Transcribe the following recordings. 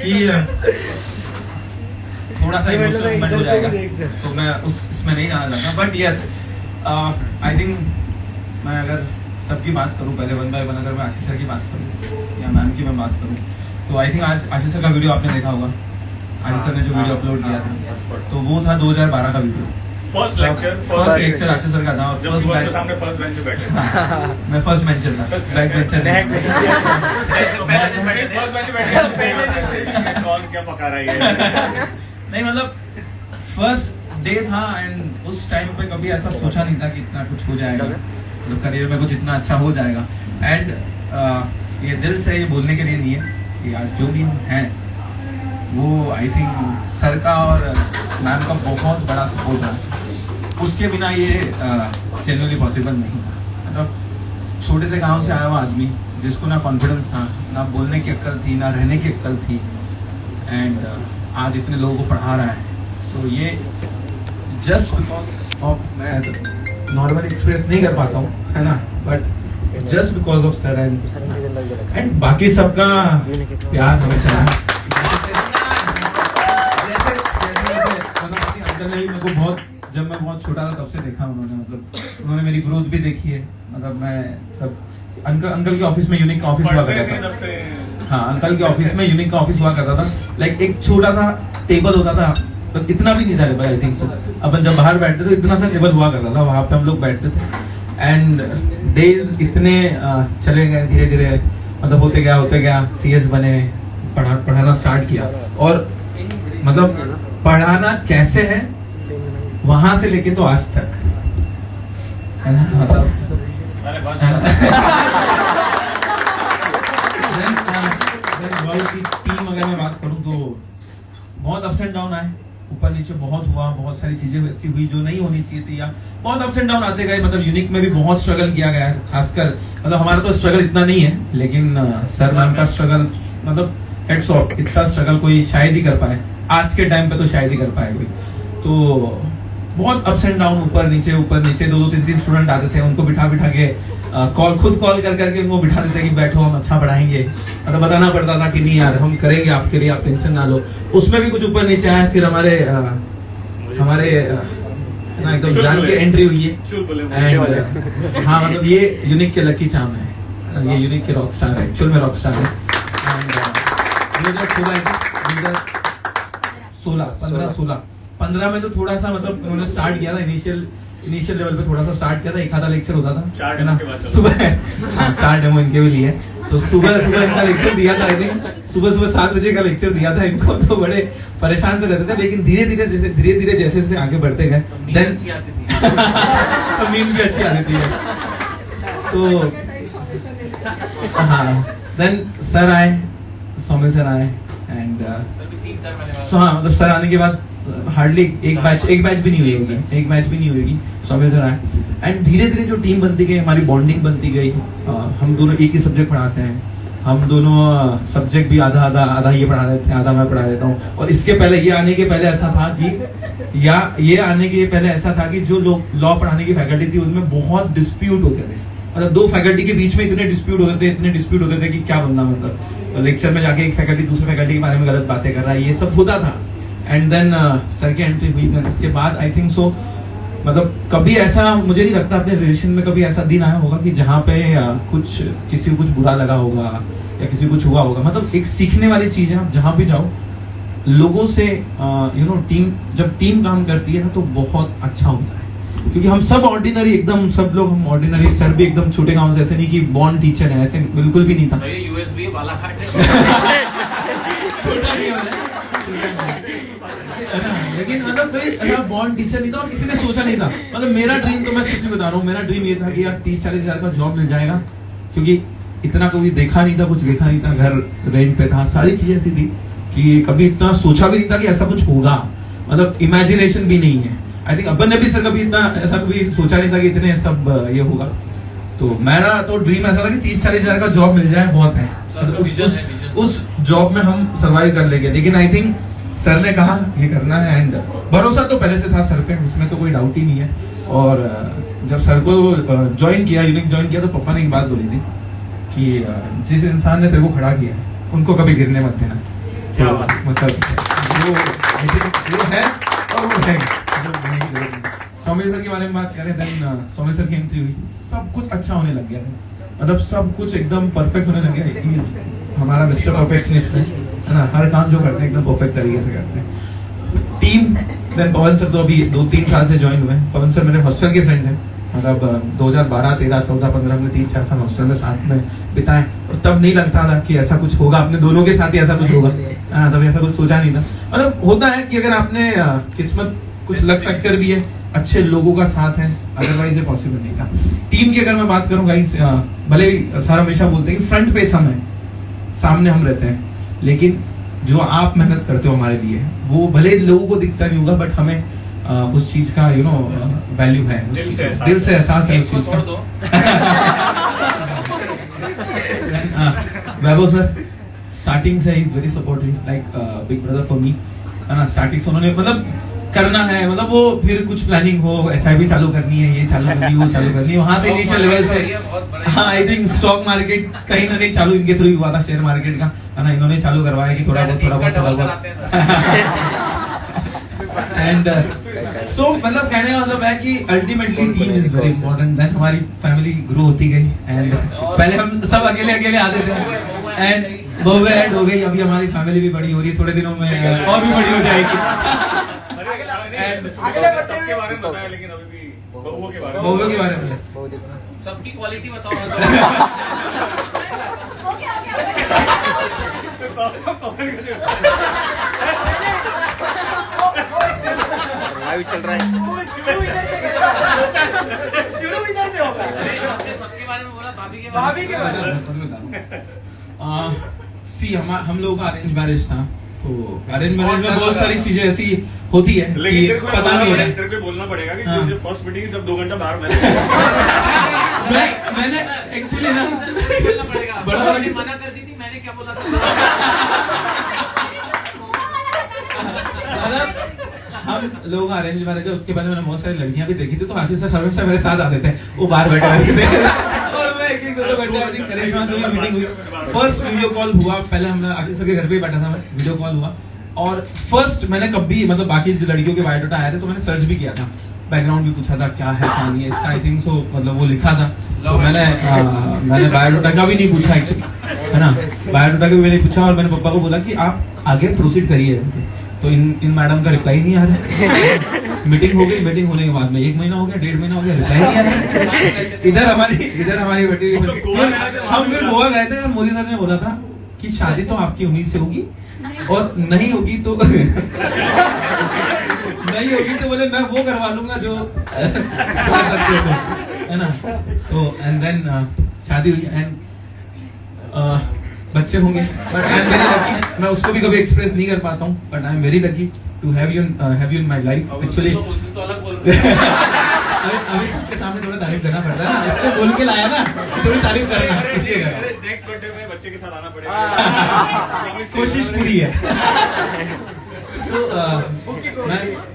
कि थोड़ा सा इमोशनल मूवमेंट हो जाएगा, तो मैं इसमें नहीं जाना चाहता। बट यस, आई थिंक मैं अगर सबकी बात करूं, पहले वन बाय वन अगर मैं आशीष सर की बात करूं या मैम की मैं बात करूं, तो आई थिंक आज आशीष सर का वीडियो आपने देखा होगा। आशीष सर ने जो वीडियो अपलोड किया था, तो वो था 2012 का वीडियो। फर्स्ट लेक्चर आशीष सर का था, और जब सुबह सामने फर्स्ट बेंच पे बैठे मैं फर्स्ट बेंचर था, बैक बेंचर कौन क्या पका रहा है नहीं, मतलब फर्स्ट डे था एंड उस टाइम पे कभी ऐसा सोचा नहीं था कि इतना कुछ हो जाएगा, मतलब करियर में कुछ इतना अच्छा हो जाएगा। एंड ये दिल से ये बोलने के लिए नहीं है कि आज जो भी हम हैं वो आई थिंक सर का और मैम का बहुत बड़ा सपोर्ट है, उसके बिना ये जेन्युइनली पॉसिबल नहीं था। मतलब छोटे से गांव से आया हुआ आदमी जिसको ना कॉन्फिडेंस था, ना बोलने की अक्ल थी, ना रहने की अक्ल थी, एंड आज इतने लोगों को पढ़ा रहा है। सो ये जस्ट बिकॉज ऑफ, मैं नॉर्मली एक्सप्रेस नहीं कर पाता हूँ, है ना, but just because of sir and बाकी सबका प्यार हमेशा है। अंकल ने मेरे को बहुत, जब मैं बहुत छोटा था तब से देखा उन्होंने, मतलब उन्होंने मेरी ग्रोथ भी देखी है। मतलब मैं सब अंकल के ऑफिस में यूनिक का ऑफिस हुआ करता था। हाँ, अंकल के ऑफिस में यूनिक का ऑफिस हुआ करता था। लाइक एक छोटा सा टेबल होता था, तो इतना भी नहीं था टेबल, आई थिंक सो। अपन जब बाहर बैठते थे इतना सा टेबल हुआ करता था, वहां पे हम लोग बैठते थे। एंड डेज इतने चले गए धीरे धीरे, मतलब होते गया, CS बने, पढ़ाना स्टार्ट किया। और मतलब पढ़ाना कैसे है वहां से लेके तो आज तक, है ना, मतलब टीम अगर मैं बात करूं तो बहुत अप्स एंड डाउन आए, ऊपर नीचे बहुत हुआ, बहुत सारी चीजें वैसी हुई जो नहीं होनी चाहिए थी, या बहुत अप्स एंड डाउन आते गए। मतलब यूनिक में भी बहुत स्ट्रगल किया गया है, खासकर मतलब हमारा तो स्ट्रगल इतना नहीं है, लेकिन सर मैम का स्ट्रगल, मतलब हेड्स ऑफ, इतना स्ट्रगल कोई शायद ही कर पाए आज के टाइम पे, तो शायद ही कर पाए कोई। तो बहुत अप्स एंड डाउन, ऊपर नीचे 2-3 स्टूडेंट आते थे, उनको बिठा के खुद कॉल करके उनको बिठा देते कि बैठो हम अच्छा पढ़ाएंगे। मतलब बताना पड़ता था कि नहीं यार हम करेंगे आपके लिए, आप टेंशन ना लो। उसमें भी कुछ ऊपर नीचे आया, फिर हमारे ना एकदम जान के एंट्री हुई है। एंड हाँ, मतलब ये यूनिक के लकी चार्म है, ये यूनिक के रॉक स्टार है, एक्चुअल में रॉक स्टार है। 15 में तो थोड़ा सा, मतलब उन्होंने स्टार्ट किया था, इनिशियल लेवल पे थोड़ा सा स्टार्ट किया था, एक आधा लेक्चर होता था, है ना, सुबह। हाँ, 4 डेमो इनके भी लिए, तो सुबह इनका लेक्चर दिया था। आई थिंक सुबह 7 बजे का लेक्चर दिया था इनको, तो बड़े परेशान से रहते थे। लेकिन धीरे धीरे जैसे आगे बढ़ते गए, देन नींद भी अच्छी आती थी। तो हाँ, देन सर आए, सौमिल सर आए, एंड हाँ, मतलब सर आने के बाद हार्डली एक बैच भी नहीं हुई, सौमिल सर आए। एंड धीरे धीरे जो टीम बनती गई, हमारी बॉन्डिंग बनती गई। हम दोनों एक ही सब्जेक्ट पढ़ाते हैं, हम दोनों सब्जेक्ट भी आधा ये पढ़ा रहे थे, आधा मैं पढ़ा देता हूँ। और इसके पहले, ये आने के पहले ऐसा था कि जो लोग लॉ पढ़ाने की फैकल्टी थी उनमें बहुत डिस्प्यूट होते थे। मतलब 2 फैकल्टी के बीच में इतने डिस्प्यूट होते थे कि क्या बनना, मतलब लेक्चर में जाके एक फैकल्टी दूसरे फैकल्टी के बारे में गलत बातें कर रहा है, ये सब होता था। एंड देन सर की एंट्री हुई, उसके बाद आई थिंक सो, मतलब कभी ऐसा मुझे नहीं लगता अपने रिलेशन में कभी ऐसा दिन आया होगा कि जहाँ पे किसी को कुछ बुरा लगा होगा या किसी को कुछ हुआ होगा। मतलब एक सीखने वाली चीज है, आप जहाँ भी जाओ लोगों से जब टीम काम करती है ना तो बहुत अच्छा होता है। क्योंकि हम सब ऑर्डिनरी, एकदम सब लोग हम ऑर्डिनरी, सर भी एकदम छोटे गांव से, ऐसे नहीं कि बॉर्न टीचर है, ऐसे बिल्कुल भी नहीं था। यूएसबी वाला लेकिन मतलब कोई ऐसा बॉर्न टीचर नहीं था और किसी ने सोचा नहीं था। मतलब मेरा ड्रीम, तो मैं सच्ची बता रहा हूँ, मेरा ड्रीम ये था कि यार 30-40 हजार का जॉब मिल जाएगा, क्योंकि इतना कभी देखा नहीं था, कुछ देखा नहीं था, घर रेंट पे था, सारी चीजें ऐसी थी कि कभी इतना सोचा भी नहीं था कि ऐसा कुछ होगा। मतलब इमेजिनेशन भी नहीं है। आई थिंक अपन ने भी सर कभी इतना ऐसा कभी सोचा नहीं था कि इतने सब ये होगा। तो मेरा तो ड्रीम ऐसा था कि 30-40 हजार का जॉब मिल जाए, बहुत है, तो उस जॉब में हम सर्वाइव कर लेंगे। लेकिन आई थिंक सर ने कहा ये करना है, एंड भरोसा तो पहले से था सर पे, उसमें तो कोई डाउट ही नहीं है। और जब सर को यूनिक ज्वाइन किया तो पापा ने एक बात बोली थी कि जिस इंसान ने तेरे को खड़ा किया है उनको कभी गिरने मत देना, क्या बात। मतलब वो I think वो है और वो है। सौमिल सर के बारे में बात करें देन सौमिल सर की एंट्री हुई, सब कुछ अच्छा होने लग गया था, मतलब सब कुछ एकदम परफेक्ट होने लग गया। He is हमारा मिस्टर परफेक्शनिस्ट है ना, हर काम जो करते हैं एकदम परफेक्ट तरीके से करते हैं। टीम देन पवन सर तो अभी 2-3 साल से ज्वाइन हुए हैं। पवन सर मेरे हॉस्टल के फ्रेंड हैं, मतलब 2012, 13, 14, 15 में 3-4 साल हॉस्टल में साथ में बिताए, और तब नहीं लगता था कि ऐसा कुछ होगा, अपने दोनों के साथ ही ऐसा कुछ होगा, तब ऐसा कुछ सोचा नहीं था। मतलब होता है कि अगर आपने किस्मत, कुछ लक फैक्टर भी है, अच्छे लोगों का साथ है, अदरवाइज ये पॉसिबल नहीं था। टीम की अगर मैं बात करूं गाइस, भले ही सर हमेशा बोलते हैं कि फ्रंट पेस हम है, सामने हम रहते हैं, लेकिन जो आप मेहनत करते हो हमारे लिए, वो भले लोगों को दिखता नहीं होगा, बट हमें उस चीज का वैल्यू है, दिल से एहसास है उस चीज का। वैभव सर स्टार्टिंग से is very supportive, like big brother for me, है ना। स्टार्टिंग से उन्होंने मतलब करना है, मतलब वो फिर कुछ प्लानिंग हो, SIP चालू करनी है, ये चालू करनी है, वो चालू करनी है, वहां से इनिशियल लेवल से, हाँ आई थिंक स्टॉक मार्केट कहीं ना कहीं चालू इनके थ्रू हुआ था, शेयर मार्केट का, है ना, इन्होंने चालू करवाया कि थोड़ा बहुत एंड सो मतलब कहने का मतलब है कि ultimately team is very important. Then हमारी फैमिली ग्रो होती गई, एंड पहले हम सब अकेले अकेले आते थे, एंड बहू ऐड हो गई, अभी हमारी फैमिली भी बड़ी हो रही है, थोड़े दिनों में और भी बड़ी हो जाएगी। सबके बारे में बताया, लेकिन अभी भी बहुओं के बारे में सबकी क्वालिटी बताओ। लाइव चल रहा है, शुरू इधर से होगा। सबके बारे में बोला, भाभी के बारे में। सी हम लोगों का अरेंज मैरिज था, तो अरेंज मैरिज में बहुत सारी चीजें ऐसी होती है कि पता नहीं होता। तेरे को बोलना पड़ेगा कि हाँ। जो फर्स्ट मीटिंग जब 2 घंटा बाहर मैंने एक्चुअली ना बड़ा मना कर दी थी, मैंने क्या बोला था। हम लोगों का अरेंज मैरिज है, उसके बाद मैंने बहुत सारी लड़कियां भी देखी थी, तो आशीष सर हमेशा मेरे साथ आते थे, वो बाहर बैठे रहते थे और मैं एक 2 घंटे आई थिंक करिश्मा से भी मीटिंग हुई, फर्स्ट वीडियो कॉल हुआ, पहले हमने आशीष सर के घर पे ही बैठा था, मैं वीडियो कॉल हुआ, और फर्स्ट मैंने कभी मतलब बाकी लड़कियों के बायोडाटा आए थे तो मैंने सर्च भी किया था, बैकग्राउंड भी पूछा था क्या है क्या नहीं है इसका, आई थिंक सो मतलब वो लिखा था, तो मैंने बायोडाटा का भी नहीं पूछा एक्चुअली, है ना, बायोडाटा का भी मैंने पूछा, और मैंने पापा को बोला कि आप आगे प्रोसीड करिए, तो इन मैडम का रिप्लाई नहीं आ रहा। मीटिंग हो गई, मीटिंग होने के बाद में 1 महीना हो गया, 1.5 महीना हो गया, रिप्लाई नहीं आ रहा। इधर हमारी बेटी, हम फिर गोवा गए थे और मोदी सर ने बोला था कि शादी तो आपकी उम्मीद से होगी, और नहीं होगी तो नहीं होगी तो बोले मैं वो करवा लूंगा जो है ना, तो एंड देन शादी हुई, एंड बच्चे होंगे, but I am very lucky, मैं उसको भी कभी एक्सप्रेस नहीं कर पाता हूँ, but I am very lucky to have you in my life actually. तो अलग बोल रहे हैं। अभी सबके सामने थोड़ा तारीफ करना पड़ता है ना, इसको बोल के लाया ना, थोड़ी तारीफ करना, इसलिए कर रहा हूं। नेक्स्ट बर्थडे में बच्चे के साथ आना पड़ेगा, कोशिश पूरी है। So,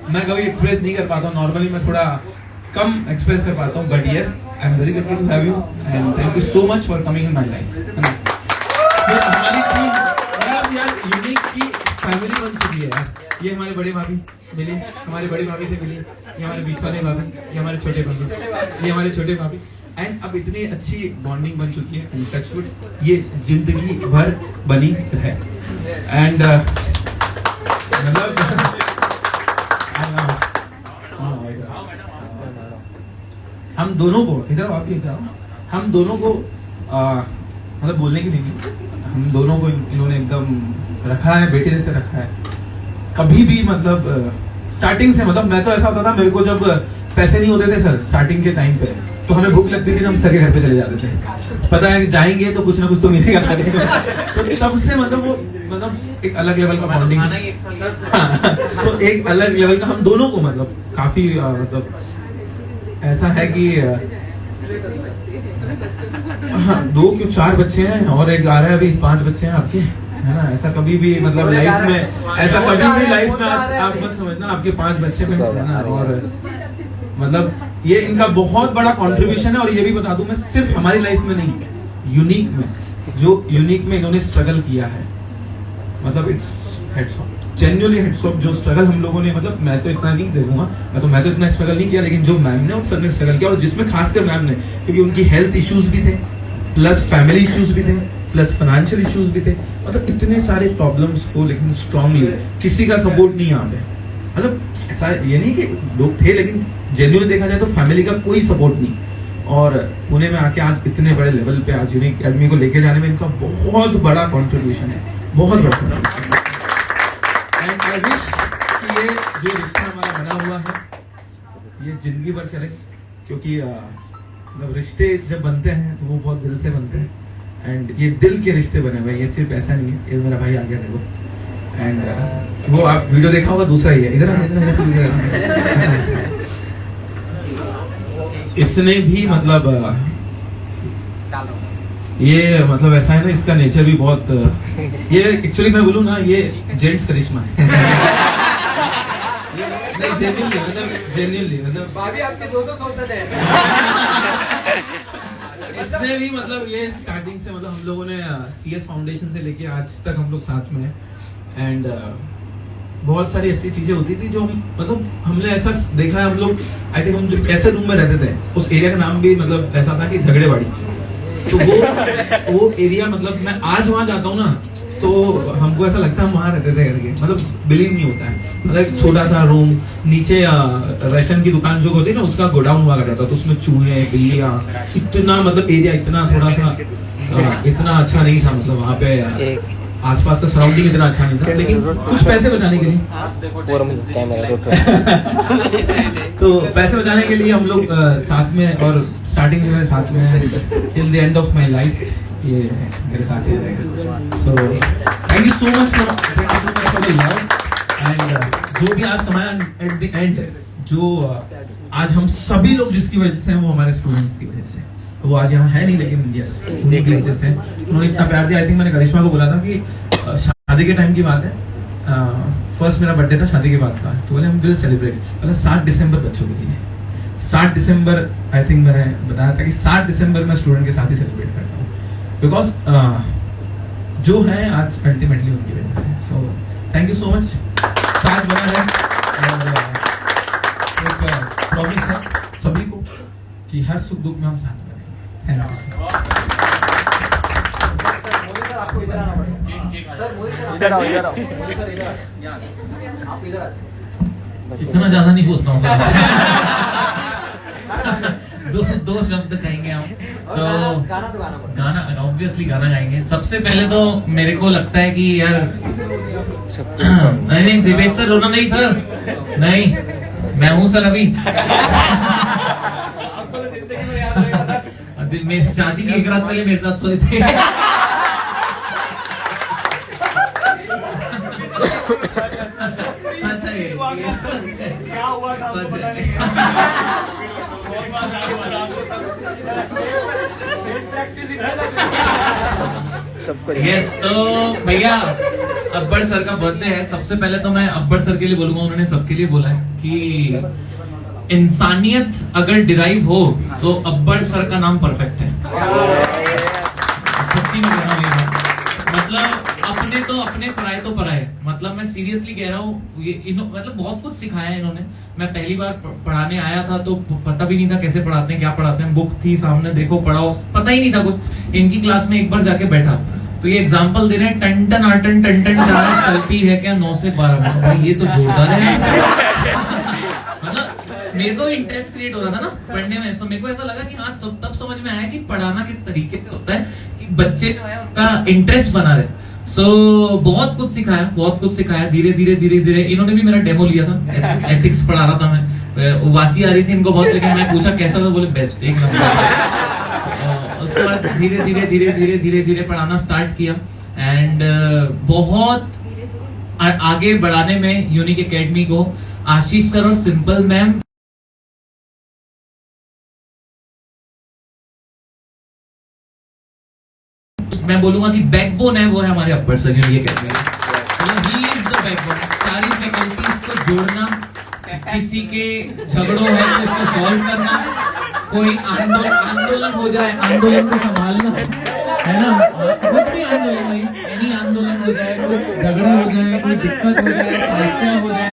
मैं कभी एक्सप्रेस नहीं कर पाता हूँ, नॉर्मली मैं थोड़ा कम एक्सप्रेस कर पाता हूँ, but yes I am very lucky to have you, and thank you so much for coming in my life. हमारी टीम यार यूनिक की फैमिली बन चुकी है यार, ये हमारे बड़े भाभी मिले, हमारे बड़ी भाभी से मिले, ये हमारे बीच वाले भाभी, ये हमारे छोटे भाभी, ये हमारे छोटे भाभी, एंड अब इतनी अच्छी बॉन्डिंग बन चुकी है, एंड टचवुड ये जिंदगी भर बनी है, एंड मतलब हम दोनों को इधर आप हम दोनों को मतलब बोलने की नहीं, हम दोनों को इन्होंने एकदम रखा है, बेटे जैसे रखा है। कभी भी मतलब स्टार्टिंग से, मतलब मैं तो ऐसा होता था, मेरे को जब पैसे नहीं होते थे सर स्टार्टिंग के टाइम पे, तो हमें भूख लगती थी, हम सर के घर पे चले जाते थे, पता है कि जाएंगे तो कुछ ना कुछ तो मिलेगा खाने को, तो तब से मतलब वो मतलब एक अलग लेवल का बॉन्डिंग, तो एक अलग लेवल का हम दोनों को मतलब काफी मतलब ऐसा है कि हाँ 2 क्यों 4 बच्चे हैं, और एक आ रहा है अभी, 5 बच्चे हैं आपके, है ना, ऐसा कभी भी मतलब लाइफ में, ऐसा कभी भी लाइफ में आप मत समझना आपके 5 बच्चे में, और मतलब ये इनका बहुत बड़ा कंट्रीब्यूशन है, और ये भी बता दूं मैं, सिर्फ हमारी लाइफ में नहीं, यूनिक में, जो यूनिक में इन्होंने स्ट्रगल किया है, मतलब it's heads of, genuinely heads of. जो स्ट्रगल हम लोगों ने, मतलब मैं तो इतना नहीं देखूंगा, मैं तो इतना स्ट्रगल नहीं किया, लेकिन जो मैम ने और सर ने स्ट्रगल किया, और जिसमें खासकर मैम ने, क्योंकि उनकी हेल्थ इश्यूज भी थे, प्लस फैमिली इश्यूज भी थे, प्लस फाइनेंशियल इश्यूज भी थे, मतलब इतने सारे प्रॉब्लम्स को लेकिन स्ट्रांगली, किसी का सपोर्ट नहीं यहाँ पे, मतलब ऐसा ये नहीं कि लोग थे, लेकिन जेन्युइनली देखा जाए तो फैमिली का कोई सपोर्ट नहीं। और पुणे में आके आज इतने बड़े लेवल पे आज यूनिक एकेडमी को लेके जाने में इनका बहुत बड़ा कंट्रीब्यूशन है, बहुत बड़ा कंट्रीब्यूशन। एंड आई विश कि ये जो रिश्ता हमारा बना हुआ है ये जिंदगी भर चले, क्योंकि मतलब रिश्ते जब बनते हैं तो वो बहुत दिल से बनते हैं, एंड ये दिल के रिश्ते बने हुए, ये सिर्फ ऐसा नहीं है। ये मेरा भाई आ गया देखो, एंड वो आप वीडियो देखा होगा, दूसरा ही है, इधर इसने भी मतलब ये मतलब ऐसा है ना, इसका नेचर भी बहुत, ये एक्चुअली मैं बोलूँ ना, ये जेंट्स करिश्मा है। नहीं जेन्युइनली मतलब भाभी आपके दो सोचते हैं। इसने भी मतलब ये स्टार्टिंग से, मतलब हम लोगों ने CS फाउंडेशन से लेके आज तक हम लोग साथ में हैं, एंड बहुत सारी ऐसी चीजें होती थी जो मतलब हमने ऐसा देखा है। हम लोग आई थिंक हम जो ऐसे रूम में रहते थे, उस एरिया का नाम भी मतलब ऐसा था कि झगड़ेवाड़ी, तो वो एरिया, मतलब मैं आज वहां जाता हूँ ना तो हमको ऐसा लगता है हम वहां रहते थे करके, मतलब बिलीव नहीं होता है। मतलब एक छोटा सा रूम, नीचे राशन की दुकान जो होती है ना, उसका गोडाउन हुआ करता था, तो उसमें चूहे बिल्लियां, इतना मतलब एरिया इतना थोड़ा सा इतना अच्छा नहीं था, मतलब वहाँ पे आसपास का सराउंडिंग इतना अच्छा नहीं था, लेकिन कुछ पैसे बचाने के लिए तो पैसे बचाने के लिए हम लोग साथ में, और स्टार्टिंग से साथ में till the end of my life ये मेरे साथ ही रहेगा। So thank you so much for the love, and जो भी आज कमाया एट द एंड, जो आज हम सभी लोग जिसकी वजह से हैं, वो हमारे स्टूडेंट्स की वजह से। वो आज यहाँ है नहीं, लेकिन यस उन्हीं की वजह से उन्होंने इतना प्यार दिया। आई थिंक मैंने करिश्मा को बोला था कि शादी के टाइम की बात है, फर्स्ट मेरा बर्थडे था शादी के बाद का, तो बोले हम विल सेलिब्रेट, मतलब 7 दिसंबर बच्चों के लिए, 7 दिसंबर आई थिंक मैंने बताया था कि 7 दिसंबर मैं स्टूडेंट के साथ ही सेलिब्रेट करता हूँ, बिकॉज जो है आज अल्टीमेटली उनकी वजह से। So thank you so much, साथ बना है, और एक प्रॉमिस है सभी को कि हर सुख दुख में हम साथ में रहेंगे। Thank you. आपको इधर आना पड़ेगा सर, मोदी सर इधर आओ, इधर आओ मोदी सर, इधर आप इधर आ। इतना ज्यादा नहीं पूछता हूँ सर। दो शब्द कहेंगे हम तो गाना तो गाना पड़ेगा, गाना ऑब्वियसली गाना गाएंगे। सबसे पहले तो मेरे को लगता है कि यार नहीं दिवेश सर रोना नहीं सर, नहीं मैं हूँ सर अभी। मेरी शादी की एक रात पहले मेरे साथ सोए थे। सच है ये सच है, क्या हुआ था सच पता है। नहीं। प्रैक्टिस यस, तो भैया अब्बर सर का बर्थडे है। सबसे पहले तो मैं अब्बर सर के लिए बोलूंगा, उन्होंने सबके लिए बोला है कि इंसानियत अगर डिराइव हो तो अब्बर सर का नाम परफेक्ट है। सच्ची में कह रहा हूँ ये बात, मतलब अपने तो अपने, पराए तो पराए, मतलब मैं सीरियसली कह रहा हूँ। ये मतलब बहुत कुछ सिखाया है इन्होंने। मैं पहली बार पढ़ाने आया था तो पता भी नहीं था कैसे पढ़ाते हैं, क्या पढ़ाते हैं। बुक थी सामने, देखो पढ़ाओ, पता ही नहीं था कुछ। इनकी क्लास में एक बार जाके बैठा तो ये एग्जाम्पल दे रहे हैं, टन टन आटन टन टन चलती है क्या 9 से 12। भाई ये तो जोरदार है। मतलब मेरे को इंटरेस्ट क्रिएट हो रहा था ना पढ़ने में, तो मेरे को ऐसा लगा कि हाँ तब समझ में आया कि पढ़ाना किस तरीके से होता है कि बच्चे जो है उनका इंटरेस्ट बना रहे। सो बहुत कुछ सिखाया, बहुत कुछ सिखाया। धीरे धीरे धीरे धीरे इन्होंने भी मेरा डेमो लिया था, एथिक्स पढ़ा रहा था मैं। वासी आ रही थी इनको बहुत, लेकिन मैं पूछा कैसा था, बोले बेस्ट, एक नंबर। उसके बाद धीरे धीरे धीरे धीरे धीरे धीरे पढ़ाना स्टार्ट किया, एंड बहुत आगे बढ़ाने में यूनिक एकेडमी को आशीष सर और सिंपल मैम मैं बोलूंगा कि बैकबोन है, वो है हमारे अब्बर sir Unique Academy. He is the backbone. सारी फैकल्टीज को जोड़ना, किसी के झगड़ों है तो उसको सॉल्व करना, कोई आंदोलन हो जाए, आंदोलन को संभालना, है ना। कुछ भी आंदोलन नहीं, एनी आंदोलन प्रॉब्लम हो जाए, कोई झगड़ा हो जाए, कोई दिक्कत हो जाए, समस्या हो जाए,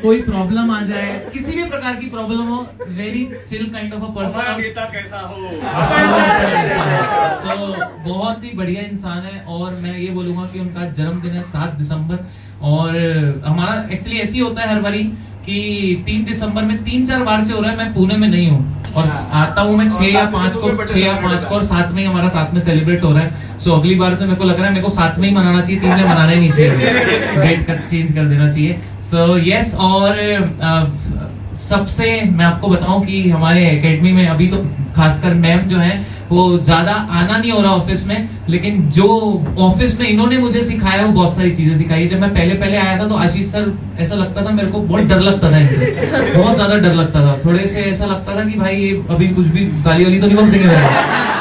कोई प्रॉब्लम आ जाए, किसी भी प्रकार की प्रॉब्लम हो, very chill kind of a हमारा पर्सन। नेता कैसा हो। सो बहुत ही बढ़िया इंसान है और मैं ये बोलूंगा कि उनका जन्मदिन है 7 दिसंबर और हमारा एक्चुअली ऐसे ही होता है हर बारी कि 3 दिसंबर में 3-4 बार से हो रहा है, मैं पुणे में नहीं हूँ और आता हूँ मैं 6 या 5 को और साथ में ही हमारा साथ में सेलिब्रेट हो रहा है। सो अगली बार से मेरे को लग रहा है मेरे को साथ में ही मनाना चाहिए, 3 में मनाना ही नहीं चाहिए, डेट कर चेंज कर देना चाहिए। सो यस और सबसे मैं आपको बताऊं कि हमारे एकेडमी में अभी तो खासकर मैम जो है वो ज्यादा आना नहीं हो रहा ऑफिस में, लेकिन जो ऑफिस में इन्होंने मुझे सिखाया वो बहुत सारी चीजें सिखाई। जब मैं पहले आया था तो आशीष सर ऐसा लगता था मेरे को, बहुत डर लगता था इनसे, बहुत ज्यादा डर लगता था, थोड़े से ऐसा लगता था कि भाई ये अभी कुछ भी गाली वाली तो नहीं बक देंगे,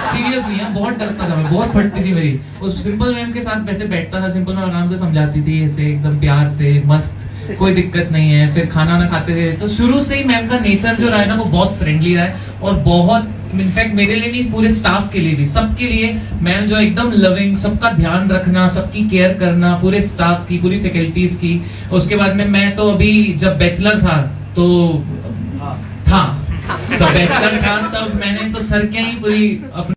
सीरियसली है, बहुत डरता था मैं, बहुत फटती थी मेरी। उस सिंपल मैम के साथ वैसे बैठता था, सिंपल मैम आराम से समझाती थी ऐसे एकदम प्यार से, मस्त, कोई दिक्कत नहीं है। फिर खाना ना खाते थे, तो शुरू से ही मैम का नेचर जो रहा है ना वो बहुत फ्रेंडली रहा है और बहुत इनफैक्ट मेरे लिए नहीं पूरे स्टाफ के लिए भी, सबके लिए मैम जो एकदम लविंग, सबका ध्यान रखना, सबकी केयर करना, पूरे स्टाफ की, पूरी फैकल्टीज की। उसके बाद में मैं तो अभी जब बैचलर था तो बैचलर था तब मैंने तो सर के ही पूरी अपनी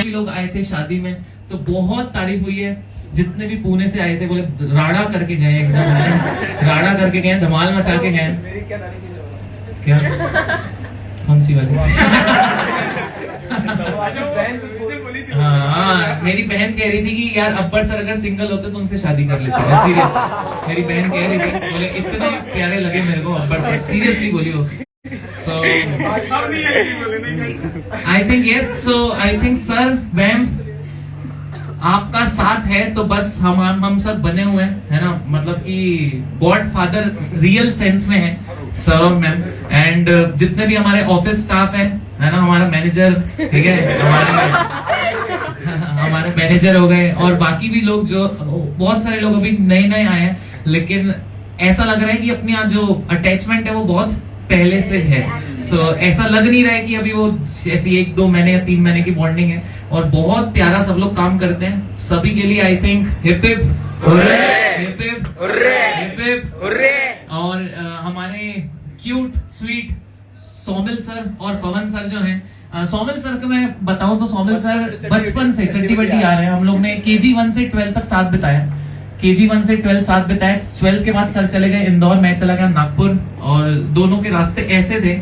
लोग आए थे शादी में तो बहुत तारीफ हुई है, जितने भी पुणे से आए थे बोले राड़ा करके गए, एकदम राड़ा करके गए, धमाल मचा के गए। मेरी क्या तारीफ की जरूरत क्या कौन सी वाली? है? हाँ मेरी बहन कह रही थी कि यार अब्बर सर अगर सिंगल होते तो उनसे शादी कर लेते। सीरियस मेरी बहन कह रही थी, बोले इतने प्यारे लगे मेरे को अब्बर सर, सीरियसली बोली वो। So I think yes, so I think sir ma'am आपका साथ है तो बस हम सब बने हुए हैं, है ना, मतलब कि गॉड फादर रियल सेंस में है सर और मैम। एंड जितने भी हमारे ऑफिस स्टाफ है ना, हमारा मैनेजर, ठीक है, हमारे मैनेजर हो गए और बाकी भी लोग जो बहुत सारे लोग अभी नए आए हैं, लेकिन ऐसा लग रहा है कि अपनी जो अटैचमेंट है वो बहुत पहले से है। सो ऐसा लग नहीं रहा है कि अभी वो ऐसी 1-2 महीने या 3 महीने की बॉन्डिंग है और बहुत प्यारा सब लोग काम करते हैं। सभी के लिए I think hip hip hurray, hip hip hurray, hip hip hurray. और हमारे क्यूट स्वीट सोमिल सर और पवन सर जो हैं, सोमिल सर को मैं बताऊं तो सोमिल सर बचपन से चट्टी बट्टी आ रहे हैं, हम लोग ने KG 1 से 12 तक साथ बिताया, KG 1 से 12 साथ बिताया। 12 के बाद सर चले गए इंदौर, मैं चला गया नागपुर और दोनों के रास्ते ऐसे थे,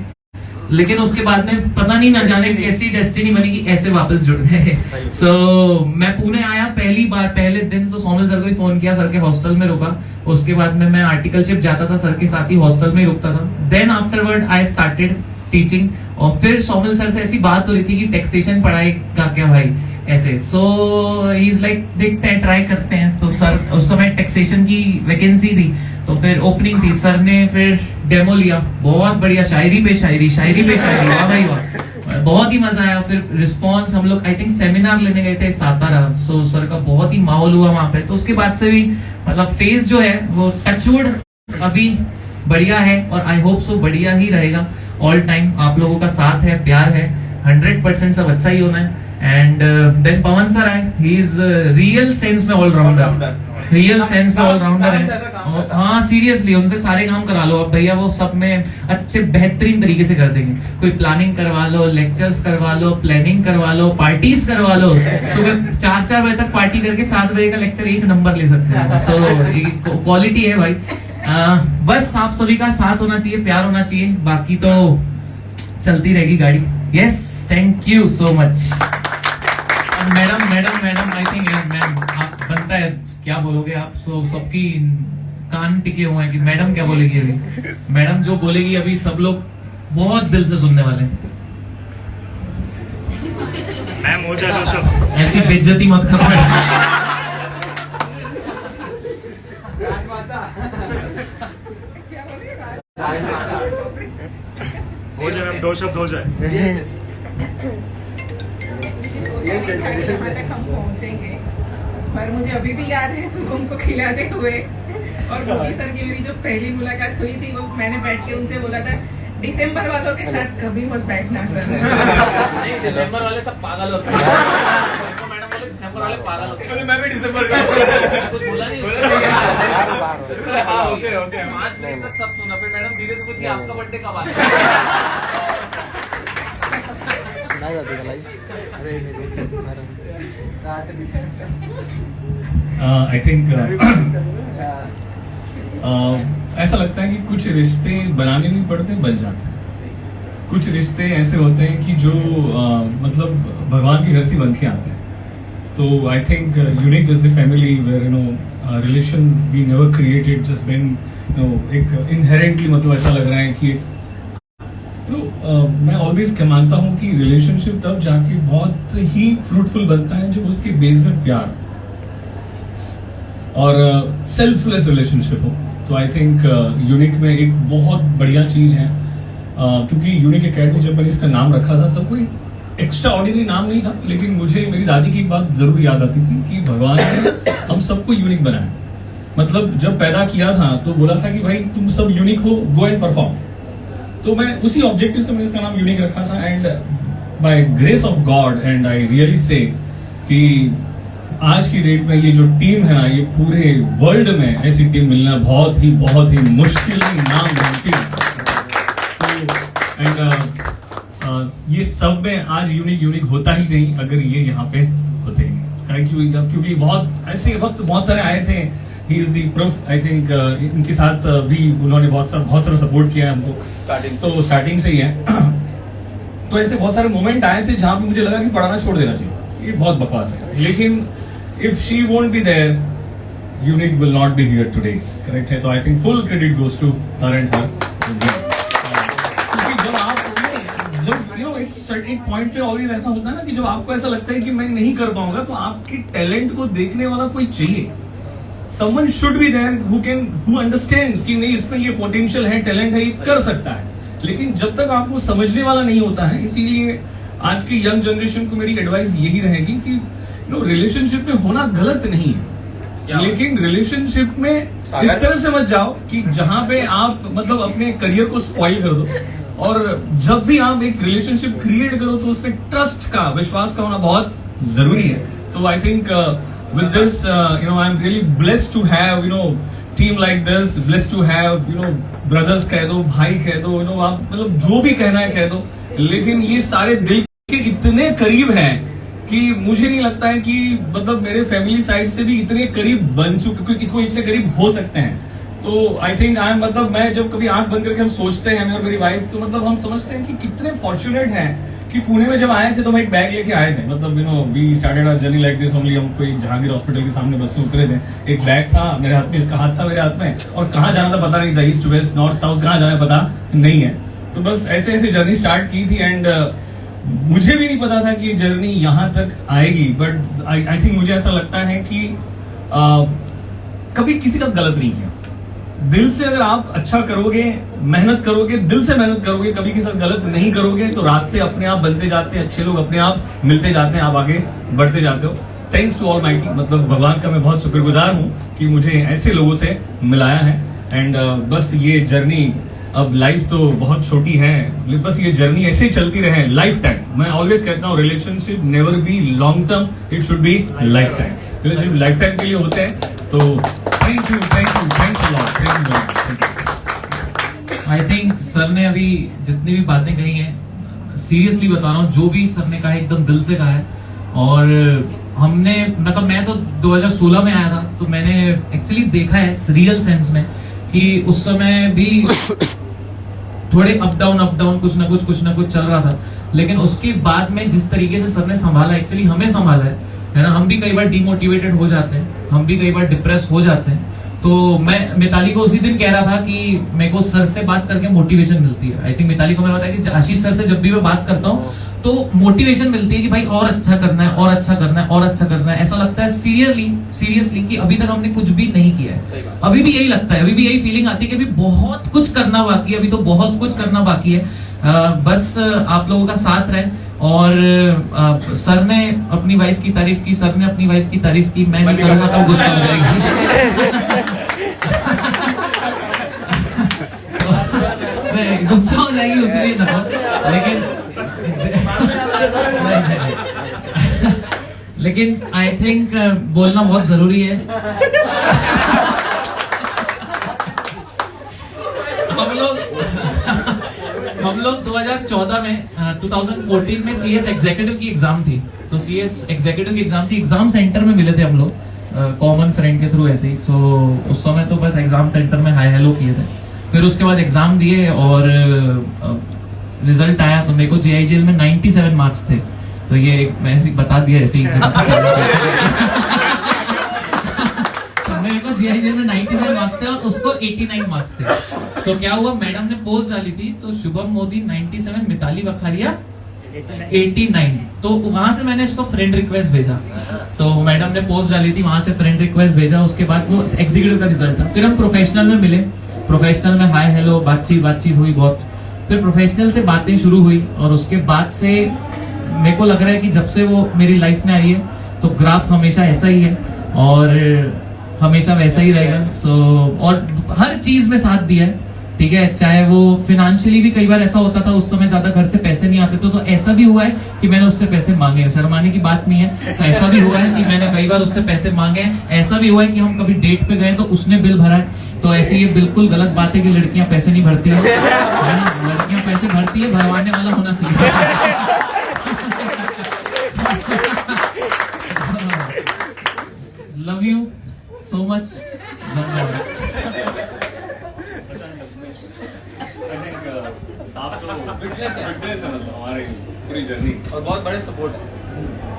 लेकिन उसके बाद में पता नहीं ना जाने कैसी डेस्टिनी बनी कि ऐसे वापस जुड़ गए। सो मैं पुणे आया पहली बार, पहले दिन तो सोमिल सर को ही फोन किया, सर के हॉस्टल में रुका, उसके बाद में मैं आर्टिकलशिप जाता था सर के साथ ही, हॉस्टल में ही रुकता था। Then afterward I started teaching और फिर सोमिल सर से ऐसी बात हो रही थी कि टैक्सेशन पढ़ाएगा क्या भाई ऐसे। सो ही इज लाइक देखते हैं, ट्राई करते हैं। तो सर उस समय टैक्सेशन की वैकेंसी थी तो फिर ओपनिंग थी, सर ने फिर डेमो लिया, बहुत बढ़िया, शायरी पे शायरी, वाह भाई वाह, बहुत ही मजा आया। फिर रिस्पॉन्स, हम लोग आई थिंक सेमिनार लेने गए थे सातारा, सो सर का बहुत ही माहौल हुआ वहां पे। तो उसके बाद से भी मतलब फेज जो है वो टचवुड अभी बढ़िया है और आई होप सो बढ़िया ही रहेगा ऑल टाइम। आप लोगों का साथ है, प्यार है, 100% सब अच्छा ही होना है। एंड देन पवन सर आए, ही इज रियल सेंस में ऑलराउंडर, रियल सेंस में ऑलराउंडर है। हाँ सीरियसली उनसे सारे काम करा लो अब भैया, वो सब में अच्छे बेहतरीन तरीके से कर देंगे। कोई प्लानिंग करवा लो, लेक्चर्स करवा लो, प्लानिंग करवा लो, पार्टीज करवा लो, सुबह 4 बजे तक पार्टी करके 7 बजे का लेक्चर 1 नंबर ले सकते हैं। सो क्वालिटी है भाई। बस आप सभी का साथ होना चाहिए, प्यार होना चाहिए, बाकी तो चलती रहेगी गाड़ी। Yes, thank you so much. Madam I think ma'am आप बनता है, क्या बोलोगे आप? सबकी कान टिके हुए हैं कि मैडम क्या बोलेगी अभी, मैडम जो बोलेगी अभी सब लोग बहुत दिल से सुनने वाले हैं। मैम हो जाए सब ऐसी बेइज्जती मत करो। हो जाए दो शब्द हो जाए। यहाँ तक हम पहुँचेंगे, पर मुझे अभी भी याद है शुभम को खिलाते हुए, और मोदी सर की मेरी जो पहली मुलाकात हुई थी वो मैंने बैठ के उनसे बोला था, दिसंबर वालों के साथ कभी मत बैठना सर। नहीं, दिसंबर वाले सब पागल होते हैं। मैडम बोले दिसंबर वाले पागल होते हैं। मैं भी दिसंबर का कुछ बोला नहीं उससे। हाँ, ओके ओके। 5 मिनट तक सब सुना, फिर मैडम धीरे से पूछी आपका बर्थडे कब आता है? आई थिंक ऐसा लगता है कि कुछ रिश्ते बनाने नहीं पड़ते, बन जाते हैं। कुछ रिश्ते ऐसे होते हैं कि जो मतलब भगवान के घर से बन के आते हैं। तो I think Unique is the family where relations we never created, just when एक इनहेरेंटली मतलब ऐसा लग रहा है कि मैं ऑलवेज मानता हूँ कि रिलेशनशिप तब जाके बहुत ही फ्रूटफुल बनता है जब उसके बेस में प्यार और सेल्फलेस रिलेशनशिप हो। तो आई थिंक यूनिक में एक बहुत बढ़िया चीज है, क्योंकि यूनिक एकेडमी जब मैंने इसका नाम रखा था तब कोई एक्स्ट्रा ऑर्डिनरी नाम नहीं था, लेकिन मुझे मेरी दादी की एक बात जरूर याद आती थी कि भगवान ने हम सबको यूनिक बनाया। मतलब जब पैदा किया था तो बोला था कि भाई तुम सब यूनिक हो, गो एंड परफॉर्म। तो मैं उसी ऑब्जेक्टिव से मैंने इसका नाम यूनिक रखा था। And by grace of God and I really say कि आज की डेट में ये जो टीम है ना, ये पूरे वर्ल्ड में ऐसी टीम मिलना बहुत ही मुश्किल, नामुमकिन। एंड ये सब में आज यूनिक होता ही नहीं अगर ये यहाँ पे होते ही नहीं, क्योंकि बहुत ऐसे वक्त बहुत सारे आए थे। He is the proof. I think इनके साथ भी उन्होंने बहुत सारा सपोर्ट किया है हमको, तो स्टार्टिंग से ही है। तो ऐसे बहुत सारे मोमेंट आए थे जहां पे मुझे लगा कि पढ़ाना छोड़ देना चाहिए, ये बहुत बकवास है, लेकिन if she won't be there, Unique will not be here today. Correct है? तो I think full credit goes to her and her. क्योंकि जब आप एक पॉइंट पे ऑलवेज ऐसा होता है ना कि जब आपको ऐसा लगता है कि मैं नहीं कर पाऊंगा, तो आपके टैलेंट को देखने वाला कोई चाहिए। Someone should be there who understands कि नहीं, इसमें ये पोटेंशियल है, टैलेंट है, ये कर सकता है। लेकिन जब तक आपको समझने वाला नहीं होता है, इसीलिए आज की यंग जनरेशन को मेरी एडवाइस यही रहेगी कि रिलेशनशिप में होना गलत नहीं है, लेकिन रिलेशनशिप में इस तरह से मत जाओ कि जहां पे आप मतलब अपने करियर को स्पॉइल कर दो। और जब भी आप एक रिलेशनशिप क्रिएट करो तो उसमें ट्रस्ट का, विश्वास का होना बहुत जरूरी है। तो I think with this I am really blessed to have team like this, blessed to have brothers कह दो, भाई कह दो, आप मतलब जो भी कहना है कह दो, लेकिन ये सारे दिल के इतने करीब हैं कि मुझे नहीं लगता है कि मतलब मेरे फैमिली साइड से भी इतने करीब बन चुके, कोई इतने करीब हो सकते हैं। तो आई थिंक मतलब मैं जब कभी आंख बंद करके हम सोचते हैं, मैं और मेरी वाइफ, तो मतलब हम समझते हैं कि कितने फॉर्चुनेट हैं कि पुणे में जब आए थे तो हम एक बैग लेके आए थे। मतलब we started our journey like this only. हम कोई जहांगीर हॉस्पिटल के सामने बस में उतरे थे, एक बैग था मेरे हाथ में, इसका हाथ था मेरे हाथ में, और कहाँ जाना था पता नहीं था, ईस्ट वेस्ट नॉर्थ साउथ कहाँ जाना पता नहीं है। तो बस ऐसे ऐसे जर्नी स्टार्ट की थी। एंड मुझे भी नहीं पता था कि जर्नी यहाँ तक आएगी, बट आई थिंक मुझे ऐसा लगता है कि कभी किसी का गलत नहीं किया। दिल से अगर आप अच्छा करोगे, मेहनत करोगे, दिल से मेहनत करोगे, कभी के साथ गलत नहीं करोगे, तो रास्ते अपने आप बनते जाते हैं, अच्छे लोग अपने आप मिलते जाते हैं, आप आगे बढ़ते जाते हो। थैंक्स टू ऑल माइटी, मतलब भगवान का मैं बहुत शुक्रगुजार हूँ कि मुझे ऐसे लोगों से मिलाया है। एंड बस ये जर्नी, अब लाइफ तो बहुत छोटी है, बस ये जर्नी ऐसे ही चलती रहे लाइफ टाइम। मैं ऑलवेज कहता हूँ relationship never be long term, it should be life time. Relationship life time के लिए होते हैं। तो thank you, thanks a lot, thank you. I think sir ने अभी जितनी भी बातें कही हैं, सीरियसली बता रहा हूँ, जो भी सर ने कहा एकदम दिल से कहा है। और हमने मतलब मैं तो 2016 में आया था, तो मैंने एक्चुअली देखा है रियल सेंस में कि उस समय भी थोड़े अप डाउन कुछ ना कुछ चल रहा था। लेकिन उसके बाद में जिस तरीके से सर ने संभाला, एक्चुअली हमें संभाला है ना। हम भी कई बार डिमोटिवेटेड हो जाते हैं, हम भी कई बार डिप्रेस हो जाते हैं। तो मैं मिताली को उसी दिन कह रहा था कि मेरे को सर से बात करके मोटिवेशन मिलती है। आई थिंक मिताली को मैंने बताया कि आशीष सर से जब भी मैं बात करता हूँ तो मोटिवेशन मिलती है कि भाई और अच्छा करना है, और अच्छा करना है, और अच्छा करना है। ऐसा लगता है सीरियसली कि अभी तक हमने कुछ भी नहीं किया है। अभी भी यही लगता है, अभी भी यही फीलिंग आती है कि अभी बहुत कुछ करना बाकी है, अभी तो बहुत कुछ करना बाकी है। बस आप लोगों का साथ रहे। और सर ने अपनी वाइफ की तारीफ की, सर ने अपनी वाइफ की तारीफ की, मैं नहीं करूंगा तो गुस्सा हो जाएगी। नहीं, गुस्सा हो जाएगी उसलिए ना, लेकिन आई थिंक बोलना बहुत जरूरी है। हम लोग 2014 में 2014 में सीएस एग्जीक्यूटिव की एग्जाम थी, तो सीएस एग्जीक्यूटिव की एग्जाम थी, एग्जाम सेंटर में मिले थे हम लोग कॉमन फ्रेंड के थ्रू ऐसे ही। तो उस समय तो बस एग्जाम सेंटर में हाय हेलो किए थे। फिर उसके बाद एग्जाम दिए और रिजल्ट आया तो मेरे को जेआईजीएल में 97 मार्क्स थे। तो ये मैं ऐसे बता दिया ऐसे ही मेरे को जेआईजीएल में 97 मार्क्स थे और उसको 89 मार्क्स थे। तो क्या हुआ, मैडम ने पोस्ट डाली थी तो शुभम मोदी 97, मिताली वखारिया 89। तो वहां से मैंने इसको फ्रेंड रिक्वेस्ट भेजा। तो मैडम ने पोस्ट डाली थी, वहां से फ्रेंड रिक्वेस्ट भेजा। उसके बाद वो एग्जीक्यूटिव का रिजल्ट था। फिर हम प्रोफेशनल में मिले, प्रोफेशनल में हाय हेलो बातचीत हुई बहुत। फिर प्रोफेशनल से बातें शुरू हुई और उसके बाद से मेरे को लग रहा है कि जब से वो मेरी लाइफ में आई है तो ग्राफ हमेशा ऐसा ही है और हमेशा वैसा ही रहेगा। और हर चीज में साथ दिया है, ठीक है। चाहे वो फिनेंशियली भी कई बार ऐसा होता था, उस समय ज्यादा घर से पैसे नहीं आते तो ऐसा भी हुआ है कि मैंने उससे पैसे मांगे, शर्माने की बात नहीं है। तो ऐसा भी हुआ है कि मैंने कई बार उससे पैसे मांगे हैं। ऐसा भी हुआ है कि हम कभी डेट पे गए तो उसने बिल भरा है। तो ऐसी ये बिल्कुल गलत बात है कि लड़कियां पैसे नहीं भरती है। लड़कियां पैसे भरती है, भरवाने वाला होना चाहिए। Love you so much. आप तो विटनेस है मतलब हमारी पूरी जर्नी और बहुत बड़े सपोर्ट है।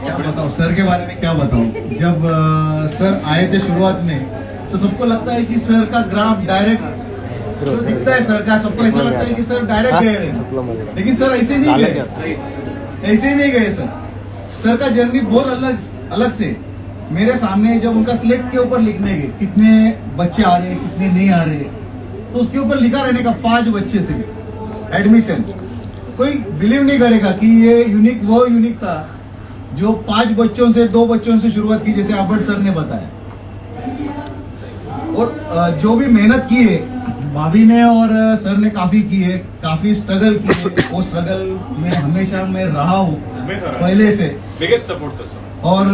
क्या बताऊं सर के बारे में, क्या बताऊं। जब सर आए थे शुरुआत में तो सबको लगता है कि सर का ग्राफ डायरेक्ट जो दिखता है सर का, सबको ऐसा लगता है कि सर डायरेक्ट गए रहे, लेकिन सर ऐसे नहीं गए, ऐसे नहीं गए सर। सर का जर्नी बहुत अलग से। मेरे सामने जब उनका स्लेट के ऊपर लिखने के कितने बच्चे आ रहे कितने नहीं आ रहे, तो उसके ऊपर लिखा रहने का 5 बच्चे से एडमिशन, कोई बिलीव नहीं करेगा कि ये यूनिक था जो 5 बच्चों से 2 बच्चों से शुरुआत की, जैसे आबर्ट सर ने बताया। और जो भी मेहनत की है भाभी ने और सर ने काफी की है, काफी स्ट्रगल की है। वो स्ट्रगल में हमेशा मैं रहा हूँ पहले से, बिगेस्ट सपोर्ट सिस्टम। और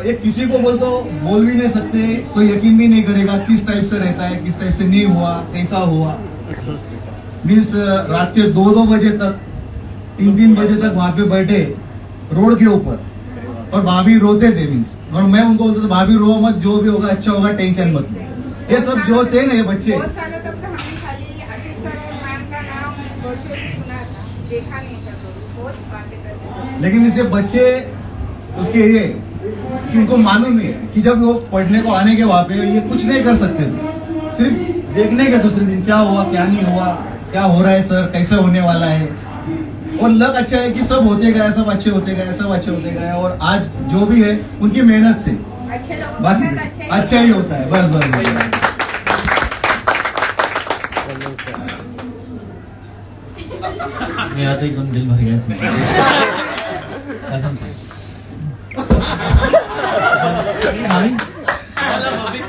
ये किसी को बोल भी नहीं सकते, कोई यकीन भी नहीं करेगा किस टाइप से रहता है, किस टाइप से नहीं हुआ, कैसा हुआ। मीन्स रात के 2-2 बजे तक 3-3 बजे तक वहां पे बैठे रोड के ऊपर और भाभी रोते थे। मीन्स और मैं उनको बोलता था भाभी रो मत, जो भी होगा अच्छा होगा, टेंशन मत लो। ये सब जो थे ना ये बच्चे, बहुत सालों तक तो हमने खाली आशीष सर और मैम का नाम वर्चुअली सुना था, देखा नहीं था, तो बहुत बातें करते थे। लेकिन इसे बच्चे उसके ये कि उनको मालूम है कि जब वो पढ़ने को आने के वहां पे ये कुछ नहीं कर सकते थे, सिर्फ देखने के दूसरे दिन क्या हुआ क्या नहीं हुआ, क्या हो रहा है सर, कैसे होने वाला है। और लग अच्छा है कि सब होते गए, सब अच्छे होते गए, सब अच्छे होते गए। और आज जो भी है उनकी मेहनत से अच्छे लोगों के बाकी साथ अच्छा ही होता है। बस मेरा तो एकदम दिल भर गया इसमें। कसम से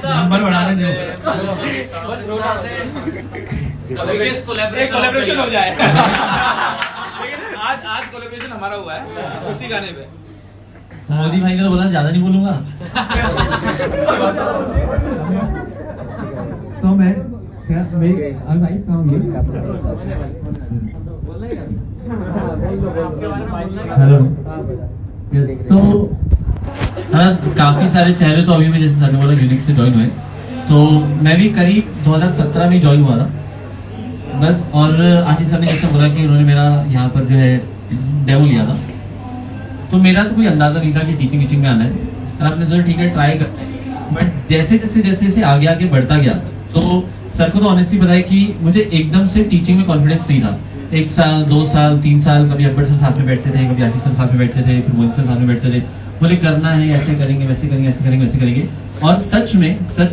नंबर बढ़ाने दो। कोलैबोरेशन हो जाए। लेकिन आज कोलैबोरेशन हमारा हुआ है उसी गाने पे। तो मोदी भाई ने तो बोला ज्यादा नहीं बोलूंगा। तो मैं क्या भाई हेलो तो काफी सारे चेहरे तो अभी में जैसे सर ने बोला यूनिक से ज्वाइन हुए, तो मैं भी करीब 2017 में ज्वाइन हुआ था बस। और आशीष सर ने जैसे बोला कि उन्होंने मेरा यहाँ पर जो है डेमो लिया था, तो मेरा तो कोई अंदाजा नहीं था कि टीचिंग में आना है। और आपने सोचा ठीक है ट्राई करते हैं, बट जैसे जैसे आगे बढ़ता गया तो सर को तो ऑनेस्टली पता है कि मुझे एकदम से टीचिंग में कॉन्फिडेंस नहीं था। 1 साल 2 साल 3 साल कभी अकबर सर साथ में बैठते थे, कभी आशीष सर साथ में बैठते थे, फिर मोदी सर साथ में बैठते थे, बोले करना है ऐसे करेंगे वैसे करेंगे ऐसे करेंगे वैसे करेंगे। और सच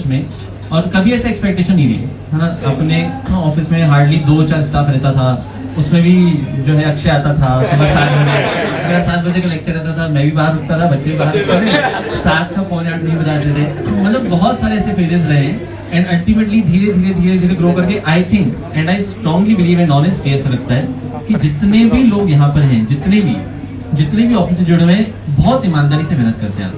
में और कभी ऐसा एक्सपेक्टेशन नहीं रही है ना। अपने ऑफिस में हार्डली 2-4 स्टाफ रहता था, उसमें भी जो है अक्षय आता था सुबह 7 बजे, मेरा 7 बजे का लेक्चर रहता था, मैं भी बाहर रुकता था, बच्चे भी बाहर रुकते थे, 7 का 7:45 नहीं बजाते थे। मतलब बहुत सारे ऐसे फेजेस रहे हैं एंड अल्टीमेटली धीरे धीरे ग्रो करके I think and I strongly believe and honestly ऐसा लगता है कि जितने भी लोग यहाँ पर हैं, जितने भी ऑफिस से जुड़े हुए हैं, बहुत ईमानदारी से मेहनत करते हैं।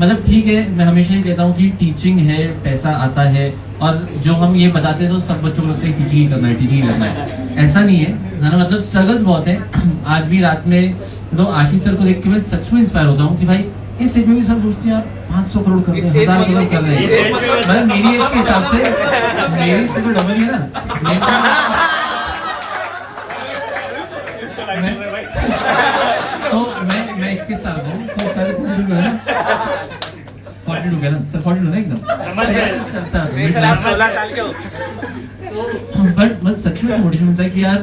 मतलब ठीक है, मैं हमेशा ही कहता हूँ कि टीचिंग है, पैसा आता है, और जो हम ये बताते हैं तो सब बच्चों को लगता है टीचिंग ही करना है, ऐसा नहीं है ना। मतलब स्ट्रगल्स बहुत है। आज भी रात में तो आशीष सर को देख के मैं सच में इंस्पायर होता हूँ कि भाई इस एज में भी सब सोचते हैं यार 500 करोड़ कर रहे हैं, 1000 करोड़ कर रहे हैं। मतलब मेरी एज के हिसाब से मेरी से तो डबल ही है ना। तो मैं 21 साल का हूँ, तो सर 42 है ना, 42 है ना सर, 42 ना एकदम समझ गए। बट सच में मोटिवेशन होता है कि यार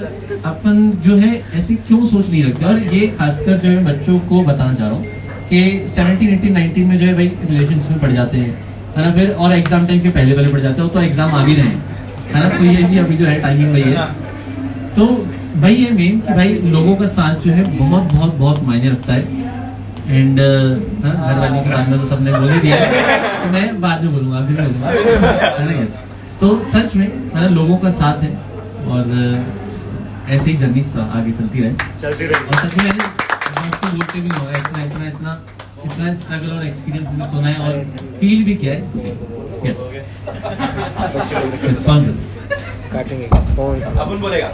अपन जो है ऐसी क्यों सोच नहीं रखते। और ये खासकर जो है बच्चों को बताना चाह रहा हूँ कि 17, 18, 19 में जो है भाई रिलेशंस में पड़ जाते हैं, है ना, फिर और एग्जाम टाइम के पहले पड़ जाते हो, तो एग्जाम आ भी रहे हैं, है ना, तो ये भी अभी जो है टाइमिंग वही है। तो भाई ये मेन कि भाई लोगों का साथ जो है बहुत बहुत बहुत मायने रखता है। एंड घर वाले के बाद में तो सबने बोल ही दिया है, तो मैं बाद में बोलूंगा, अभी नहीं बोलूंगा। तो सच में मतलब लोगों का साथ है और ऐसे ही जर्नी आगे चलती रहे। और सच में बोलते भी हुआ इतना स्ट्रगल और एक्सपीरियंस भी सुना है और फील भी किया है। यस काटेंगे कौन अपन बोलेगा